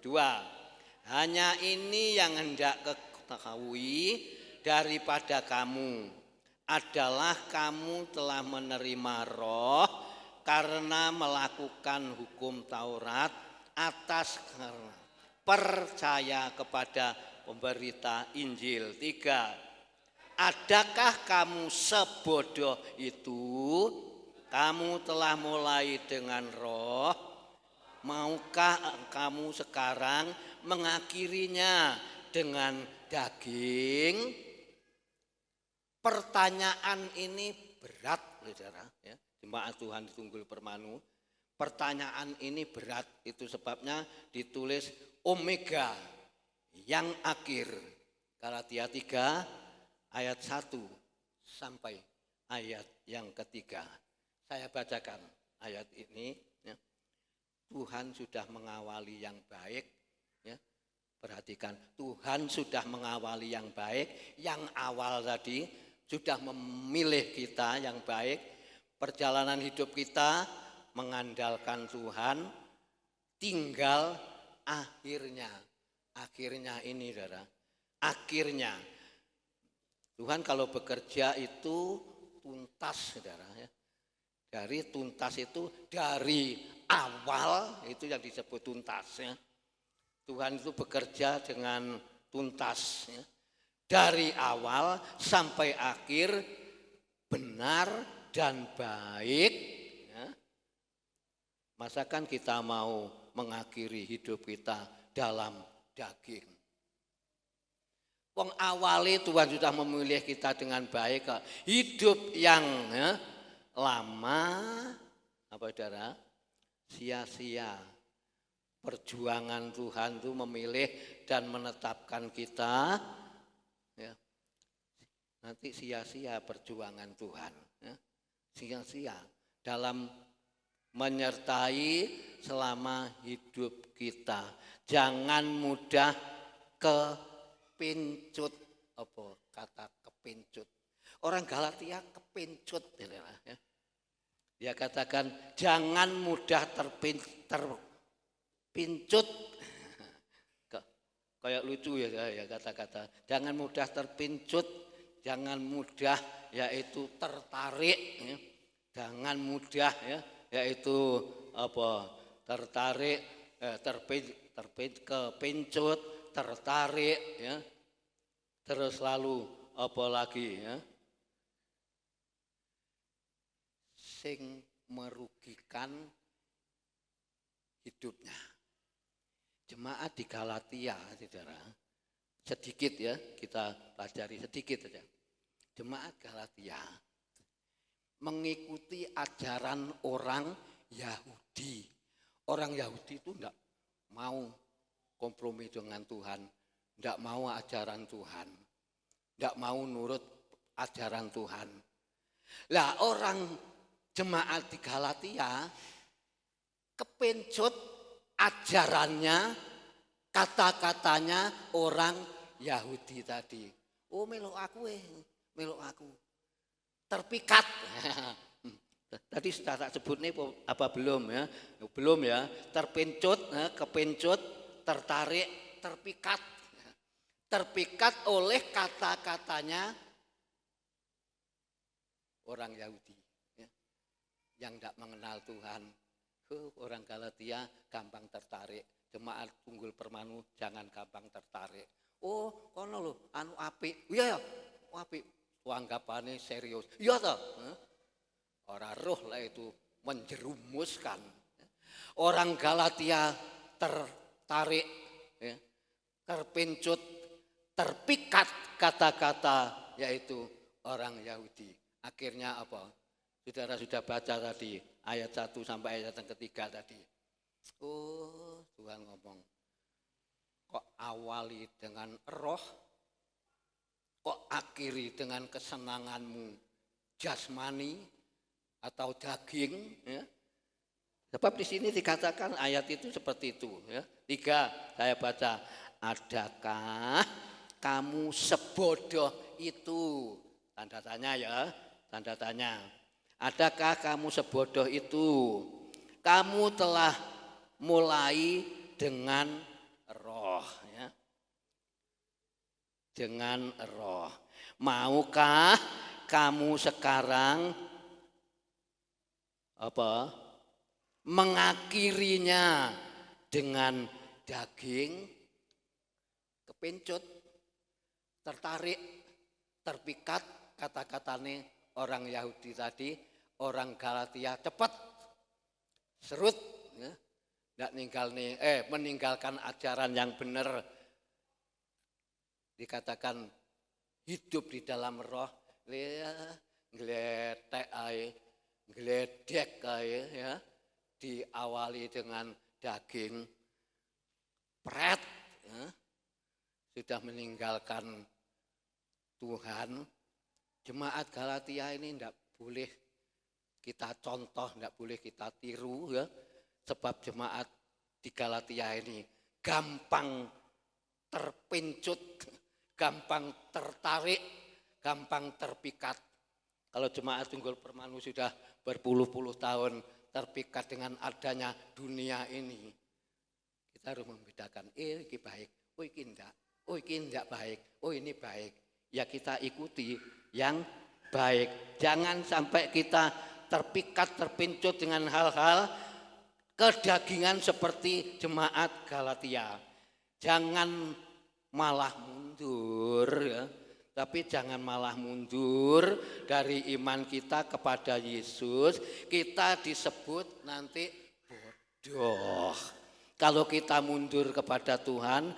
2. Hanya ini yang hendak ketahui daripada kamu adalah kamu telah menerima Roh karena melakukan hukum Taurat atas karena percaya kepada pemberita Injil. 3. Adakah kamu sebodoh itu? Kamu telah mulai dengan Roh, maukah kamu sekarang mengakhirinya dengan daging? Pertanyaan ini berat, saudara. Ya. Jemaat Tuhan di Tunggul Permanu. Pertanyaan ini berat, itu sebabnya ditulis Omega yang akhir. Galatia 3 ayat 1 sampai ayat yang ketiga. Saya bacakan ayat ini. Ya. Tuhan sudah mengawali yang baik. Ya. Perhatikan, Tuhan sudah mengawali yang baik. Yang awal tadi sudah memilih kita yang baik. Perjalanan hidup kita mengandalkan Tuhan. Tinggal akhirnya ini saudara. Akhirnya Tuhan kalau bekerja itu tuntas saudara ya. Dari tuntas itu dari awal itu yang disebut tuntas ya. Tuhan itu bekerja dengan tuntas ya. Dari awal sampai akhir benar dan baik ya. Masakan kita mau mengakhiri hidup kita dalam daging. Wong awali Tuhan sudah memilih kita dengan baik. Hidup yang ya, lama, apa saudara? Sia-sia. Perjuangan Tuhan itu memilih dan menetapkan kita. Ya, nanti sia-sia perjuangan Tuhan. Ya, sia-sia dalam menyertai selama hidup kita. Jangan mudah kepincut, apa kata kepincut? Orang Galatia kepincut, ya. Dia katakan jangan mudah terpincut. Kayak lucu ya kata-kata. Jangan mudah terpincut, jangan mudah yaitu tertarik, ya. Jangan mudah ya yaitu apa? Tertarik, kepincut, tertarik ya. Terus lalu apa lagi ya? Sing merugikan hidupnya. Jemaat di Galatia, saudara. Sedikit ya, kita pelajari sedikit saja. Jemaat Galatia mengikuti ajaran orang Yahudi. Orang Yahudi itu enggak mau kompromi dengan Tuhan, enggak mau ajaran Tuhan, enggak mau nurut ajaran Tuhan. Lah orang jemaat di Galatia kepincut ajarannya, kata-katanya orang Yahudi tadi. Oh melok aku melok aku. Terpikat. Tadi sudah tak sebut nih apa belum ya? Belum ya. Terpincut, kepincut, tertarik, terpikat. Terpikat oleh kata-katanya orang Yahudi ya, yang tidak mengenal Tuhan. Orang Galatia gampang tertarik. Jemaat Tunggul Permanu jangan gampang tertarik. Oh, kono lho, anu apik. Iya ya, apik. Anggapannya serius. Iya toh. Orang roh lah itu menjerumuskan. Orang Galatia tertarik, ya, terpincut, terpikat kata-kata yaitu orang Yahudi. Akhirnya apa? Saudara sudah baca tadi ayat 1 sampai ayat yang ketiga tadi. Oh, Tuhan ngomong. Kok awali dengan roh, kok akhiri dengan kesenanganmu jasmani atau daging, ya. Sebab di sini dikatakan ayat itu seperti itu, ya. 3 saya baca, adakah kamu sebodoh itu? Tanda tanya ya, tanda tanya. Adakah kamu sebodoh itu? Kamu telah mulai dengan roh, ya. Dengan roh. Maukah kamu sekarang apa? Mengakhirinya dengan daging, kepincut, tertarik, terpikat, kata-katanya orang Yahudi tadi, orang Galatia cepat, serut, ya. Meninggalkan ajaran yang benar. Dikatakan hidup di dalam roh, ngeletek ae, geledek ae, ya. Diawali dengan daging, pret, ya. sudah meninggalkan Tuhan, jemaat Galatia ini tidak boleh kita contoh, tidak boleh kita tiru ya. Sebab jemaat di Galatia ini gampang terpincut, gampang tertarik, gampang terpikat. Kalau jemaat Tunggul Permanu sudah berpuluh-puluh tahun terpikat dengan adanya dunia ini, kita harus membedakan, ini baik, oh ini enggak, oh ini enggak baik, oh ini baik. Ya kita ikuti yang baik. Jangan sampai kita terpikat, terpincut dengan hal-hal kedagingan seperti jemaat Galatia. Jangan malah mundur ya. Tapi jangan malah mundur dari iman kita kepada Yesus. Kita disebut nanti bodoh. Kalau kita mundur kepada Tuhan,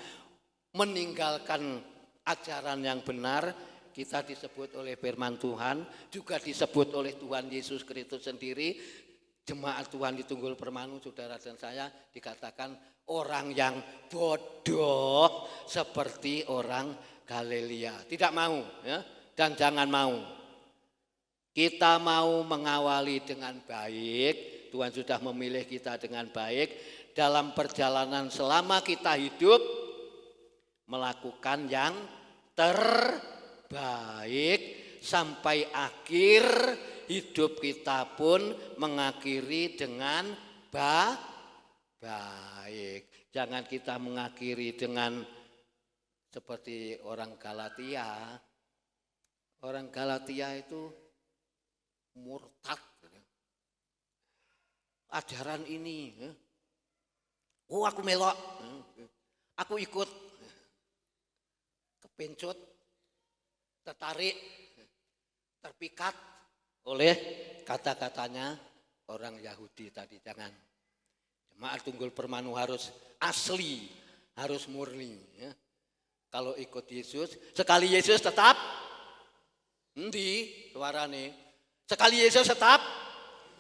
meninggalkan ajaran yang benar, kita disebut oleh firman Tuhan, juga disebut oleh Tuhan Yesus Kristus sendiri. Jemaat Tuhan di Tunggul Permanu, saudara dan saya, dikatakan orang yang bodoh seperti orang Galilea. Tidak mau ya, dan jangan mau. Kita mau mengawali dengan baik. Tuhan sudah memilih kita dengan baik. Dalam perjalanan selama kita hidup, melakukan yang terbaik sampai akhir hidup kita pun mengakhiri dengan baik. Jangan kita mengakhiri dengan seperti orang Galatia. Orang Galatia itu murtad. Ajaran ini, oh aku melok, aku ikut, kepencut, tertarik, terpikat oleh kata-katanya orang Yahudi tadi. Jangan. Jemaat Tunggul Permanu harus asli, harus murni. Ya. Kalau ikut Yesus, sekali Yesus tetap, endi suarane. Sekali Yesus tetap,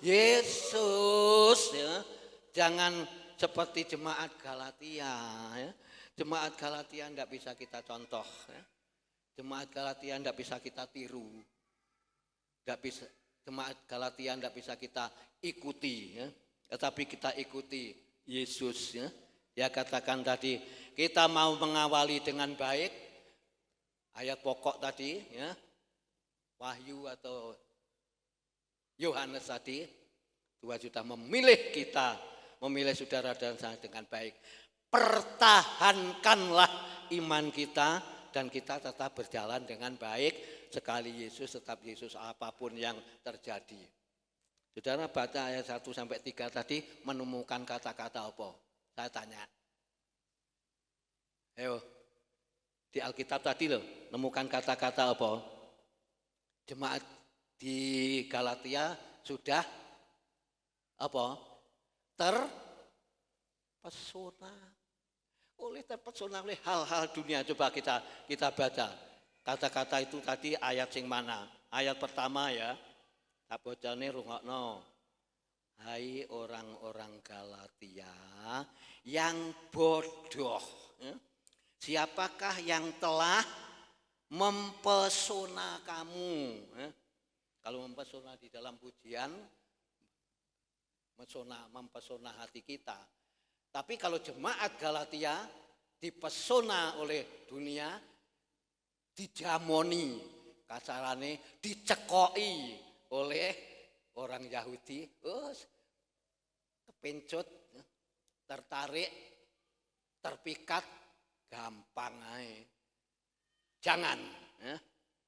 Yesus. Ya. Jangan seperti jemaat Galatia. Ya. Jemaat Galatia tidak bisa kita contoh. Ya. Jemaat Galatia tidak bisa kita tiru. Tidak bisa, jemaat Galatia tidak bisa kita ikuti. Ya. Tetapi kita ikuti Yesus. Ya. Ya katakan tadi, kita mau mengawali dengan baik. Ayat pokok tadi, ya, Wahyu atau Yohanes tadi, Tuhan sudah memilih kita, memilih saudara dan saya dengan baik. Pertahankanlah iman kita dan kita tetap berjalan dengan baik. Sekali Yesus, tetap Yesus apapun yang terjadi. Saudara baca ayat 1-3 tadi menemukan kata-kata apa? Saya tanya. Ayo, di Alkitab tadi loh, nemukan kata-kata apa? Jemaat di Galatia sudah apa? Terpesona oleh hal-hal dunia. Coba kita baca. Kata-kata itu tadi ayat sing mana? Ayat pertama ya. Tak bocane rungokno. Hai orang-orang Galatia yang bodoh. Siapakah yang telah mempesona kamu? Kalau mempesona di dalam pujian, mempesona hati kita. Tapi kalau jemaat Galatia dipesona oleh dunia, dijamoni, kasarane dicekoi oleh orang Yahudi, kepencut, tertarik, terpikat, gampang aja. Jangan. Ya.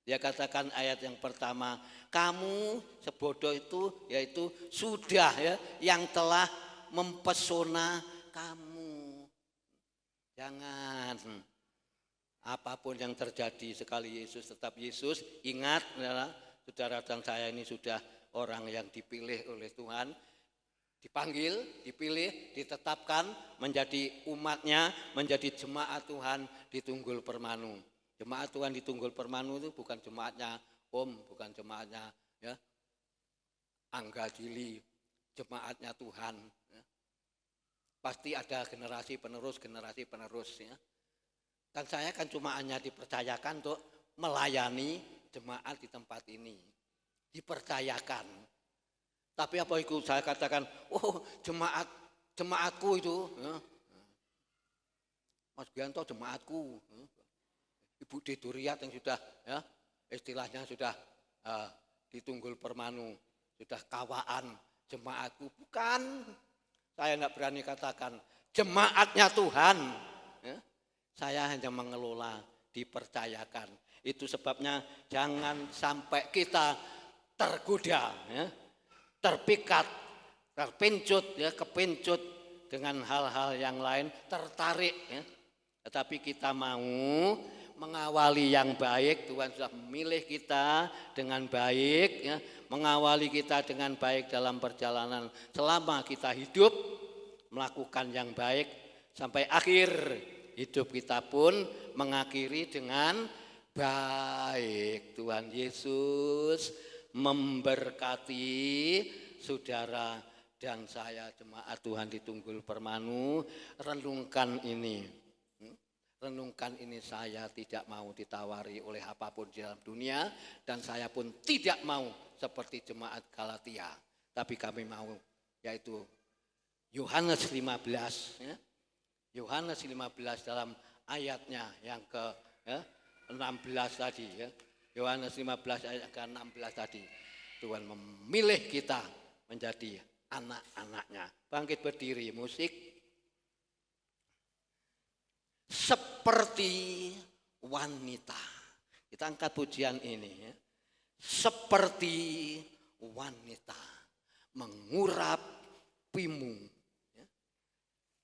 Dia katakan ayat yang pertama, kamu sebodoh itu yaitu sudah ya yang telah mempesona kamu. Jangan. Apapun yang terjadi sekali Yesus tetap Yesus. Ingat adalah saudara dan saya ini sudah orang yang dipilih oleh Tuhan, dipanggil, dipilih, ditetapkan menjadi umatnya, menjadi jemaat Tuhan di Tunggul Permanu. Jemaat Tuhan di Tunggul Permanu itu bukan jemaatnya Om, bukan jemaatnya ya Angga Dili, jemaatnya Tuhan. Ya. Pasti ada generasi penerus ya. Kan saya kan cuma hanya dipercayakan untuk melayani jemaat di tempat ini. Dipercayakan. Tapi apa itu saya katakan, oh jemaatku itu. Ya. Mas Gianto jemaatku. Ibu Deduriat yang sudah ya, istilahnya sudah ditunggul Permanu. Sudah kawaan jemaatku. Bukan. Saya tidak berani katakan jemaatnya Tuhan. Ya. Saya hanya mengelola, dipercayakan. Itu sebabnya jangan sampai kita tergoda, ya, terpikat, terpincut, ya, kepincut dengan hal-hal yang lain, tertarik. Ya. Tetapi kita mau mengawali yang baik, Tuhan sudah memilih kita dengan baik, ya, mengawali kita dengan baik dalam perjalanan selama kita hidup, melakukan yang baik sampai akhir hidup kita pun mengakhiri dengan baik. Tuhan Yesus memberkati saudara dan saya jemaat Tuhan di Tunggul Permanu. Renungkan ini. Renungkan ini, saya tidak mau ditawari oleh apapun di dalam dunia. Dan saya pun tidak mau seperti jemaat Galatia. Tapi kami mau, yaitu Yohanes 15, ya. Yohanes 15 dalam ayatnya yang ke-16 tadi, ya. Yohanes 15 ayat ke-16 tadi. Tuhan memilih kita menjadi anak-anaknya. Bangkit berdiri, musik. Seperti wanita. Kita angkat pujian ini, ya. Seperti wanita mengurapimu.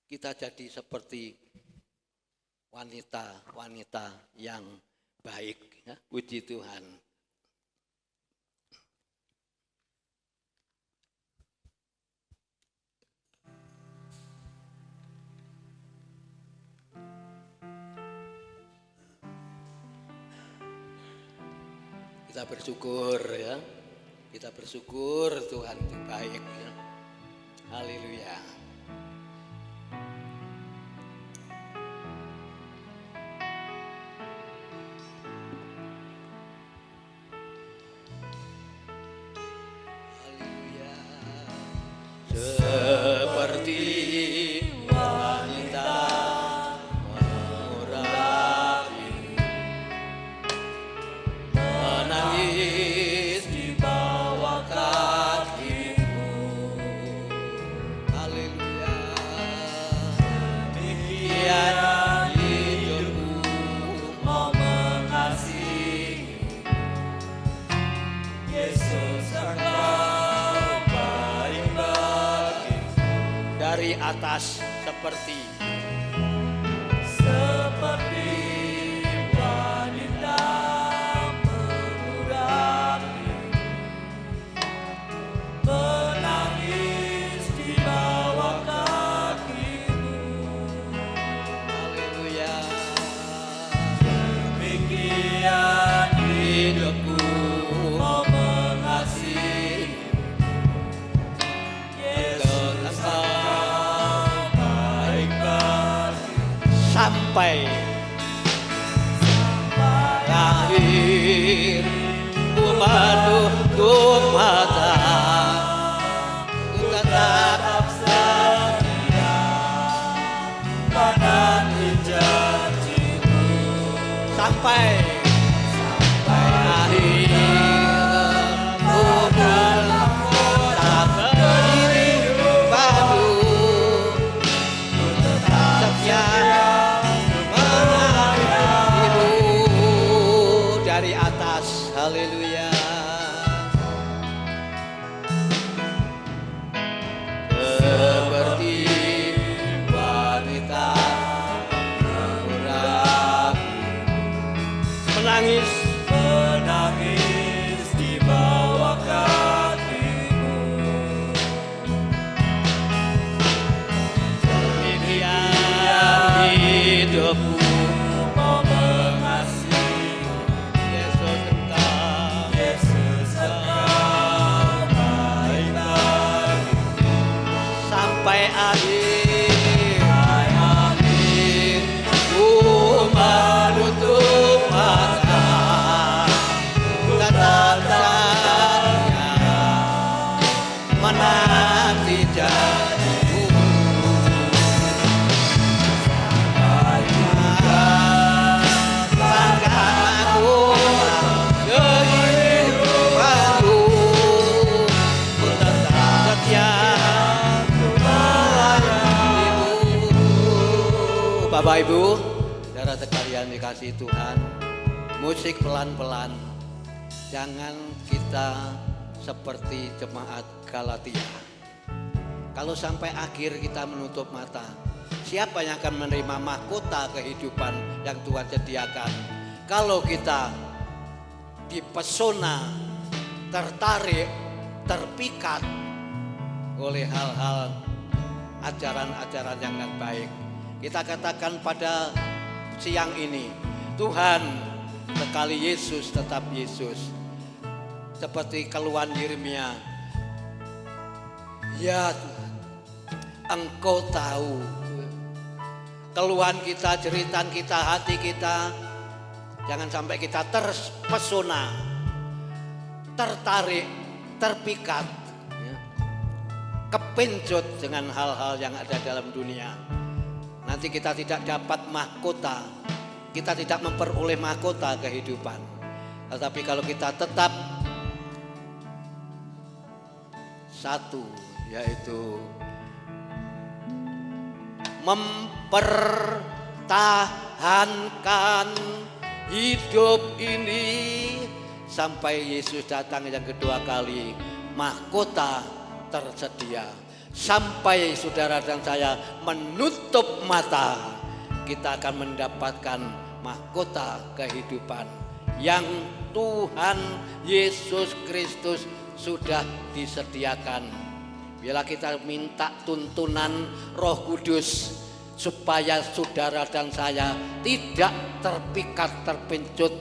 Kita jadi seperti wanita-wanita yang baik. Ya. Puji Tuhan. Kita bersyukur, ya. Kita bersyukur Tuhan itu baik. Ya. Haleluya. Seperti wanita mengurapi, menangis di bawah kakimu. Haleluya. Demikian hidupku mau mengasihi Yesus Engkau. Dari atas seperti
wanita mengurapi, menangis di bawah kakimu.
haleluya.
Demikian
Hidupku
mau mengasihi Yesus
sampai akhir ku menutup mata, ku tetap setia
pada janjimu.
sampai akhir ku tetap berdiri padu, ku tetap setia dari atas. Haleluya. Seperti wanita mengurapi, Bapak Ibu, saudara sekalian dikasih Tuhan, musik pelan-pelan. Jangan kita seperti jemaat Galatia. Kalau sampai akhir kita menutup mata, siapa yang akan menerima mahkota kehidupan yang Tuhan sediakan? Kalau kita dipesona, tertarik, terpikat oleh hal-hal ajaran-ajaran yang tidak baik. Kita katakan pada siang ini, Tuhan, sekali Yesus tetap Yesus. Seperti keluhan Yeremia, ya Tuhan, Engkau tahu keluhan kita, jeritan kita, hati kita. Jangan sampai kita terpesona, tertarik, terpikat, ya, kepencut dengan hal-hal yang ada dalam dunia. Nanti kita tidak dapat mahkota, kita tidak memperoleh mahkota kehidupan. Tetapi kalau kita tetap satu, yaitu mempertahankan hidup ini sampai Yesus datang yang kedua kali, mahkota tersedia. Sampai saudara dan saya menutup mata, kita akan mendapatkan mahkota kehidupan yang Tuhan Yesus Kristus sudah disediakan. Bila kita minta tuntunan Roh Kudus supaya saudara dan saya tidak terpikat, terpencut,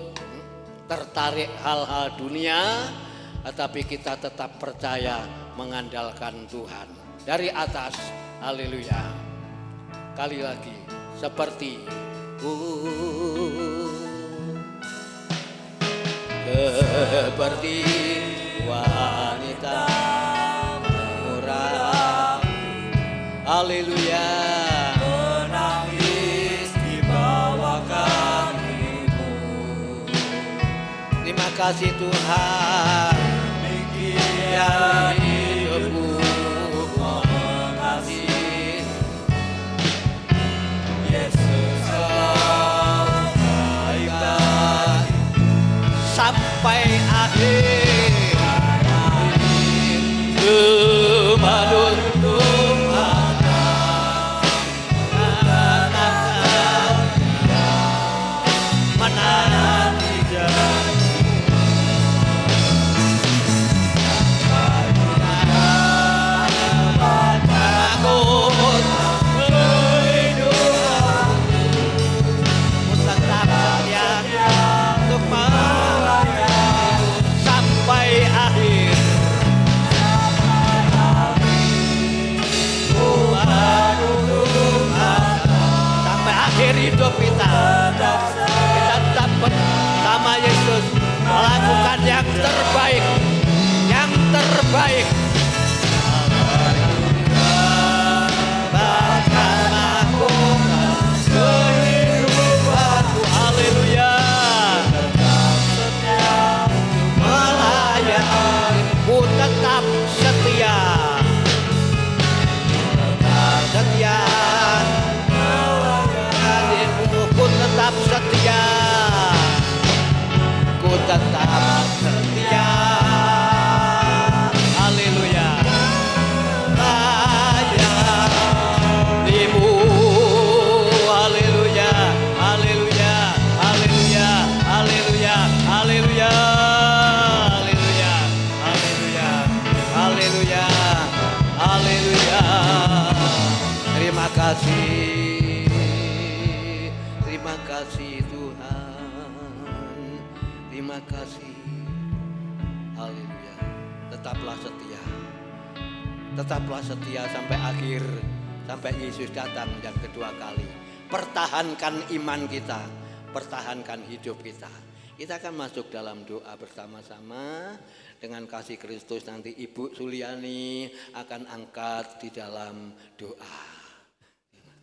tertarik hal-hal dunia, tetapi kita tetap percaya mengandalkan Tuhan dari atas. Haleluya. Kali lagi, seperti seperti wanita murah. Haleluya.
Menangis di bawah kakimu.
Terima kasih Tuhan.
Demikian
Hidupku
mengasihi Yesus selalu baik
sampai akhir menutup mata, menanti janji. Takut tetap setia untuk melayani sampai akhir. Sampai akhir hidup kita tetap bersama Yesus, melakukan yang terbaik, yang terbaik. Bahkan mahkota kehidupanku, haleluya, melayanimu tetap setia, setia. Ku tetap setia, ku tetap setia. Haleluya. Layanimu, haleluya, haleluya, haleluya, haleluya, haleluya, haleluya, haleluya, haleluya, haleluya. Terima kasih. Terima kasih Tuhan. Terima kasih. Haleluya. Tetaplah setia. Tetaplah setia sampai akhir, sampai Yesus datang yang kedua kali. Pertahankan iman kita, pertahankan hidup kita. Kita akan masuk dalam doa bersama-sama. Dengan kasih Kristus nanti Ibu Suliani akan angkat di dalam doa.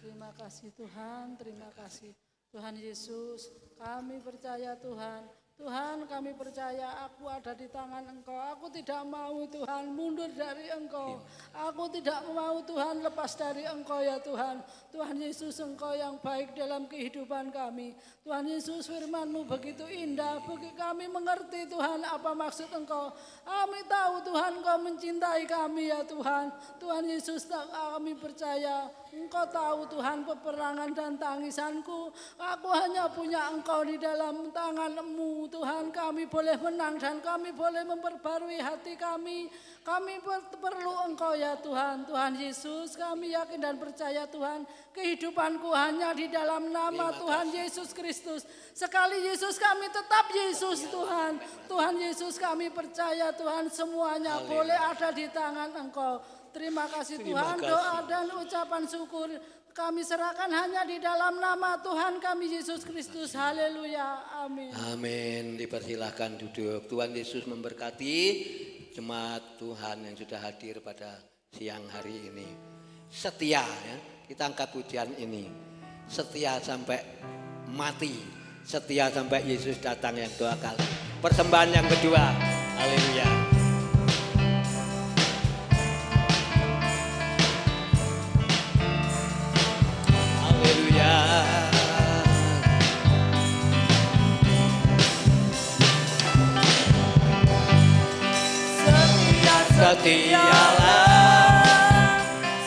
Terima kasih Tuhan, terima kasih Tuhan Yesus. Kami percaya Tuhan, Tuhan, kami percaya aku ada di tangan Engkau. Aku tidak mau Tuhan mundur dari Engkau. Aku tidak mau Tuhan lepas dari Engkau ya Tuhan. Tuhan Yesus, Engkau yang baik dalam kehidupan kami. Tuhan Yesus, firman-Mu begitu indah. Bagi kami mengerti Tuhan apa maksud Engkau. Kami tahu Tuhan Engkau mencintai kami ya Tuhan. Tuhan Yesus, kami percaya Engkau tahu Tuhan peperangan dan tangisanku. Aku hanya punya Engkau di dalam tangan-Mu Tuhan. Kami boleh menang dan kami boleh memperbarui hati kami. Kami perlu Engkau ya Tuhan. Tuhan Yesus, kami yakin dan percaya Tuhan. Kehidupanku hanya di dalam nama Tuhan Yesus Kristus. Sekali Yesus kami tetap Yesus Tuhan. Tuhan Yesus kami percaya Tuhan semuanya boleh ada di tangan Engkau. Terima kasih Tuhan, doa dan ucapan syukur kami serahkan hanya di dalam nama Tuhan kami Yesus Kristus. Haleluya, amin.
Amin, dipersilahkan duduk. Tuhan Yesus memberkati jemaat Tuhan yang sudah hadir pada siang hari ini. Setia ya, kita angkat pujian ini. Setia sampai mati, setia sampai Yesus datang yang 2 kali. Persembahan yang kedua, haleluya. Setialah,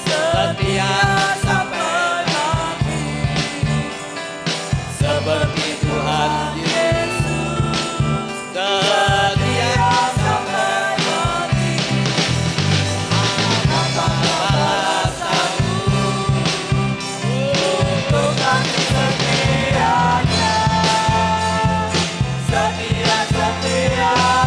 setia sampai mati, seperti Tuhan Yesus. Setia sampai mati, apa balasanmu untuk kasih setianya? Setia, setialah.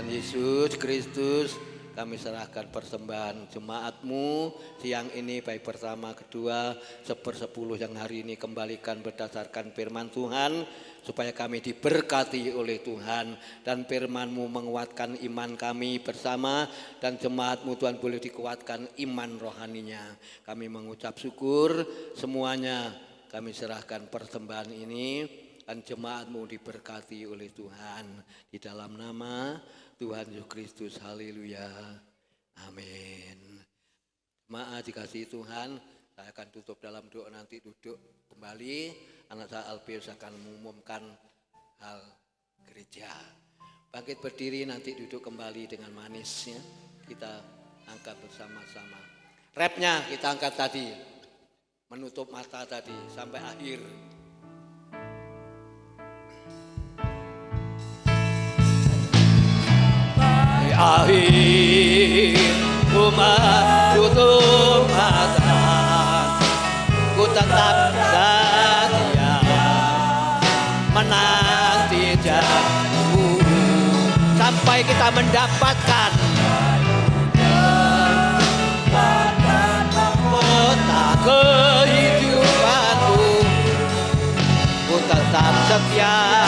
Yesus Kristus, kami serahkan persembahan jemaat-Mu siang ini baik pertama, kedua, 1/10 yang hari ini kembalikan berdasarkan firman Tuhan supaya kami diberkati oleh Tuhan dan firman-Mu menguatkan iman kami bersama dan jemaat-Mu Tuhan boleh dikuatkan iman rohaninya. Kami mengucap syukur semuanya, kami serahkan persembahan ini dan jemaat-Mu diberkati oleh Tuhan di dalam nama Tuhan Yesus Kristus. Haleluya. Amin. Jemaat dikasihi Tuhan, saya akan tutup dalam doa, nanti duduk kembali. anak saya Alpius akan mengumumkan hal gereja. Bangkit berdiri, nanti duduk kembali dengan manisnya. Kita angkat bersama-sama. Rapnya kita angkat tadi, menutup mata tadi sampai akhir. Akhir umat tutup mata, ku tetap setia menanti janjimu sampai kita mendapatkan kota kehidupanmu. Ku tetap setia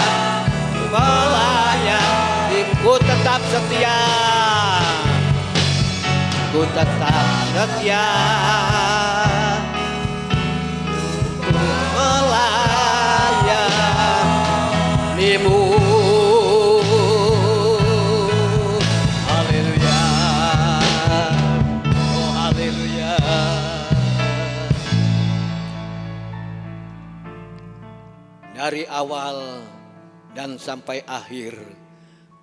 pelayan, ku tetap setia, ku tetap setia, ku melayanimu. Haleluya, oh haleluya. Dari awal dan sampai akhir,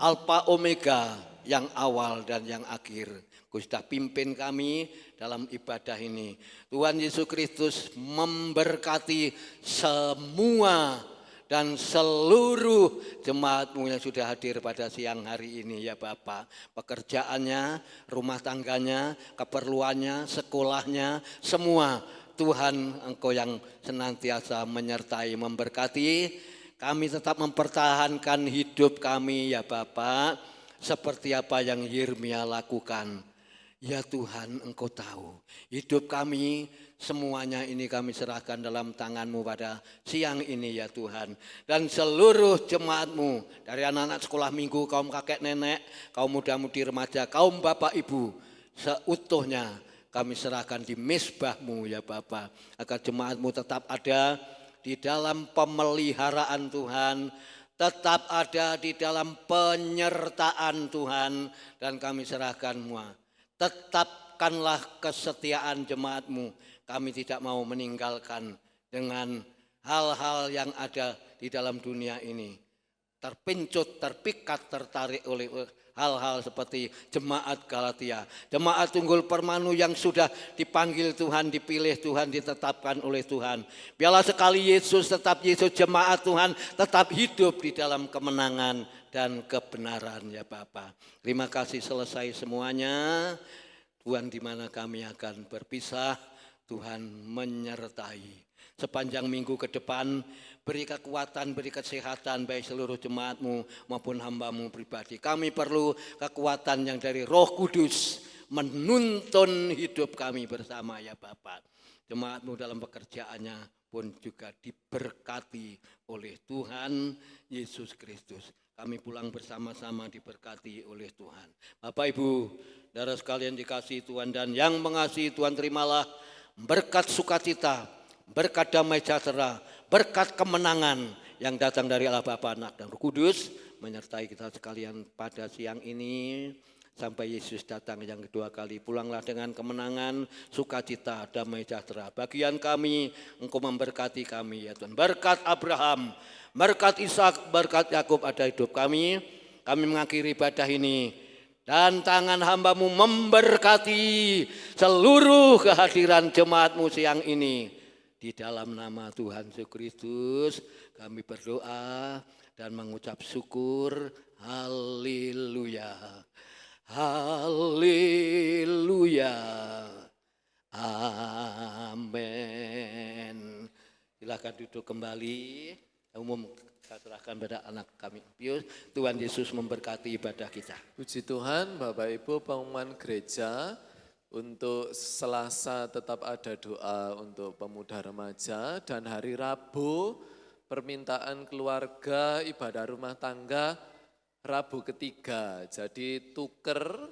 Alfa Omega, yang awal dan yang akhir. Kau sudah pimpin kami dalam ibadah ini. Tuhan Yesus Kristus memberkati semua dan seluruh jemaat-Mu yang sudah hadir pada siang hari ini ya Bapa. Pekerjaannya, rumah tangganya, keperluannya, sekolahnya, semua Tuhan Engkau yang senantiasa menyertai, memberkati. Kami tetap mempertahankan hidup kami ya Bapa, seperti apa yang Yeremia lakukan. Ya Tuhan, Engkau tahu hidup kami, semuanya ini kami serahkan dalam tangan-Mu pada siang ini ya Tuhan. Dan seluruh jemaat-Mu, dari anak-anak sekolah minggu, kaum kakek nenek, kaum muda-mudi remaja, kaum bapak ibu, seutuhnya kami serahkan di mezbah-Mu ya Bapa. Agar jemaat-Mu tetap ada di dalam pemeliharaan Tuhan, tetap ada di dalam penyertaan Tuhan, dan kami serahkan semua. Tetapkanlah kesetiaan jemaat-Mu. Kami tidak mau meninggalkan dengan hal-hal yang ada di dalam dunia ini. Terpincut, terpikat, tertarik oleh hal-hal seperti jemaat Galatia, jemaat Tunggul Permanu yang sudah dipanggil Tuhan, dipilih Tuhan, ditetapkan oleh Tuhan. Biarlah sekali Yesus, tetap Yesus, jemaat Tuhan tetap hidup di dalam kemenangan dan kebenaran ya Bapa. Terima kasih selesai semuanya. Tuhan, di mana kami akan berpisah, Tuhan menyertai. Sepanjang minggu ke depan, beri kekuatan, beri kesehatan baik seluruh jemaat-Mu maupun hamba-Mu pribadi. Kami perlu kekuatan yang dari Roh Kudus menuntun hidup kami bersama ya Bapak. Jemaat-Mu dalam pekerjaannya pun juga diberkati oleh Tuhan Yesus Kristus. Kami pulang bersama-sama diberkati oleh Tuhan. Bapak Ibu, saudara sekalian dikasihi Tuhan dan yang mengasihi Tuhan, terimalah berkat sukacita, berkat damai sejahtera, berkat kemenangan yang datang dari Allah Bapa, Anak dan Roh Kudus menyertai kita sekalian pada siang ini sampai Yesus datang yang kedua kali. Pulanglah dengan kemenangan, sukacita, damai sejahtera. Bagian kami, Engkau memberkati kami ya Tuhan. Berkat Abraham, berkat Ishak, berkat Yakub ada hidup kami. Kami mengakhiri ibadah ini dan tangan hamba-Mu memberkati seluruh kehadiran jemaat-Mu siang ini. Di dalam nama Tuhan Yesus Kristus kami berdoa dan mengucap syukur. Haleluya. Haleluya. Amin. Silakan duduk kembali. Umum kita serahkan pada anak kami Pius. Tuhan Yesus memberkati ibadah kita.
Puji Tuhan, Bapak Ibu, pengumuman gereja. Untuk Selasa tetap ada doa untuk pemuda remaja dan hari Rabu permintaan keluarga ibadah rumah tangga Rabu ketiga. Jadi tuker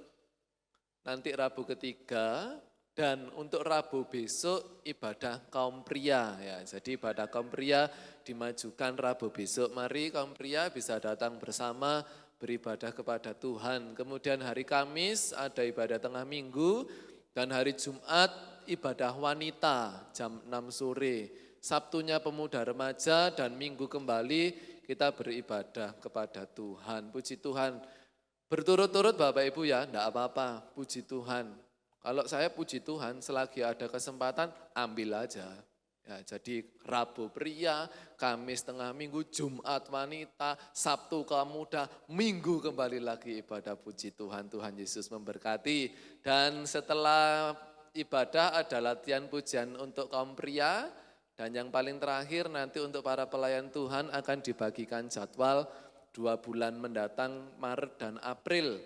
nanti Rabu ketiga dan untuk Rabu besok ibadah kaum pria ya. Jadi ibadah kaum pria dimajukan Rabu besok. Mari kaum pria bisa datang bersama beribadah kepada Tuhan. Kemudian hari Kamis ada ibadah tengah minggu dan hari Jumat ibadah wanita jam 6 sore Sabtunya pemuda remaja dan Minggu kembali kita beribadah kepada Tuhan. Puji Tuhan. Berturut-turut Bapak Ibu ya, enggak apa-apa, puji Tuhan. Kalau saya puji Tuhan, selagi ada kesempatan, ambil aja. Ya, jadi Rabu pria, Kamis tengah minggu, Jumat wanita, Sabtu kaum muda, Minggu kembali lagi ibadah puji Tuhan. Tuhan Yesus memberkati. Dan setelah ibadah ada latihan pujian untuk kaum pria. Dan yang paling terakhir nanti untuk para pelayan Tuhan akan dibagikan jadwal 2 bulan mendatang Maret dan April.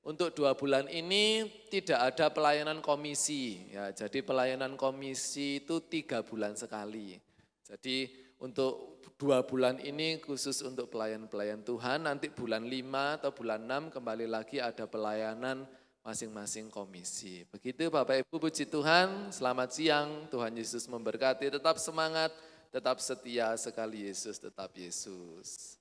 Untuk 2 bulan ini tidak ada pelayanan komisi, ya, jadi pelayanan komisi itu 3 bulan sekali. Jadi untuk 2 bulan ini khusus untuk pelayan-pelayan Tuhan, nanti bulan 5 atau bulan 6 kembali lagi ada pelayanan masing-masing komisi. Begitu Bapak Ibu, puji Tuhan, selamat siang, Tuhan Yesus memberkati, tetap semangat, tetap setia sekali Yesus, tetap Yesus.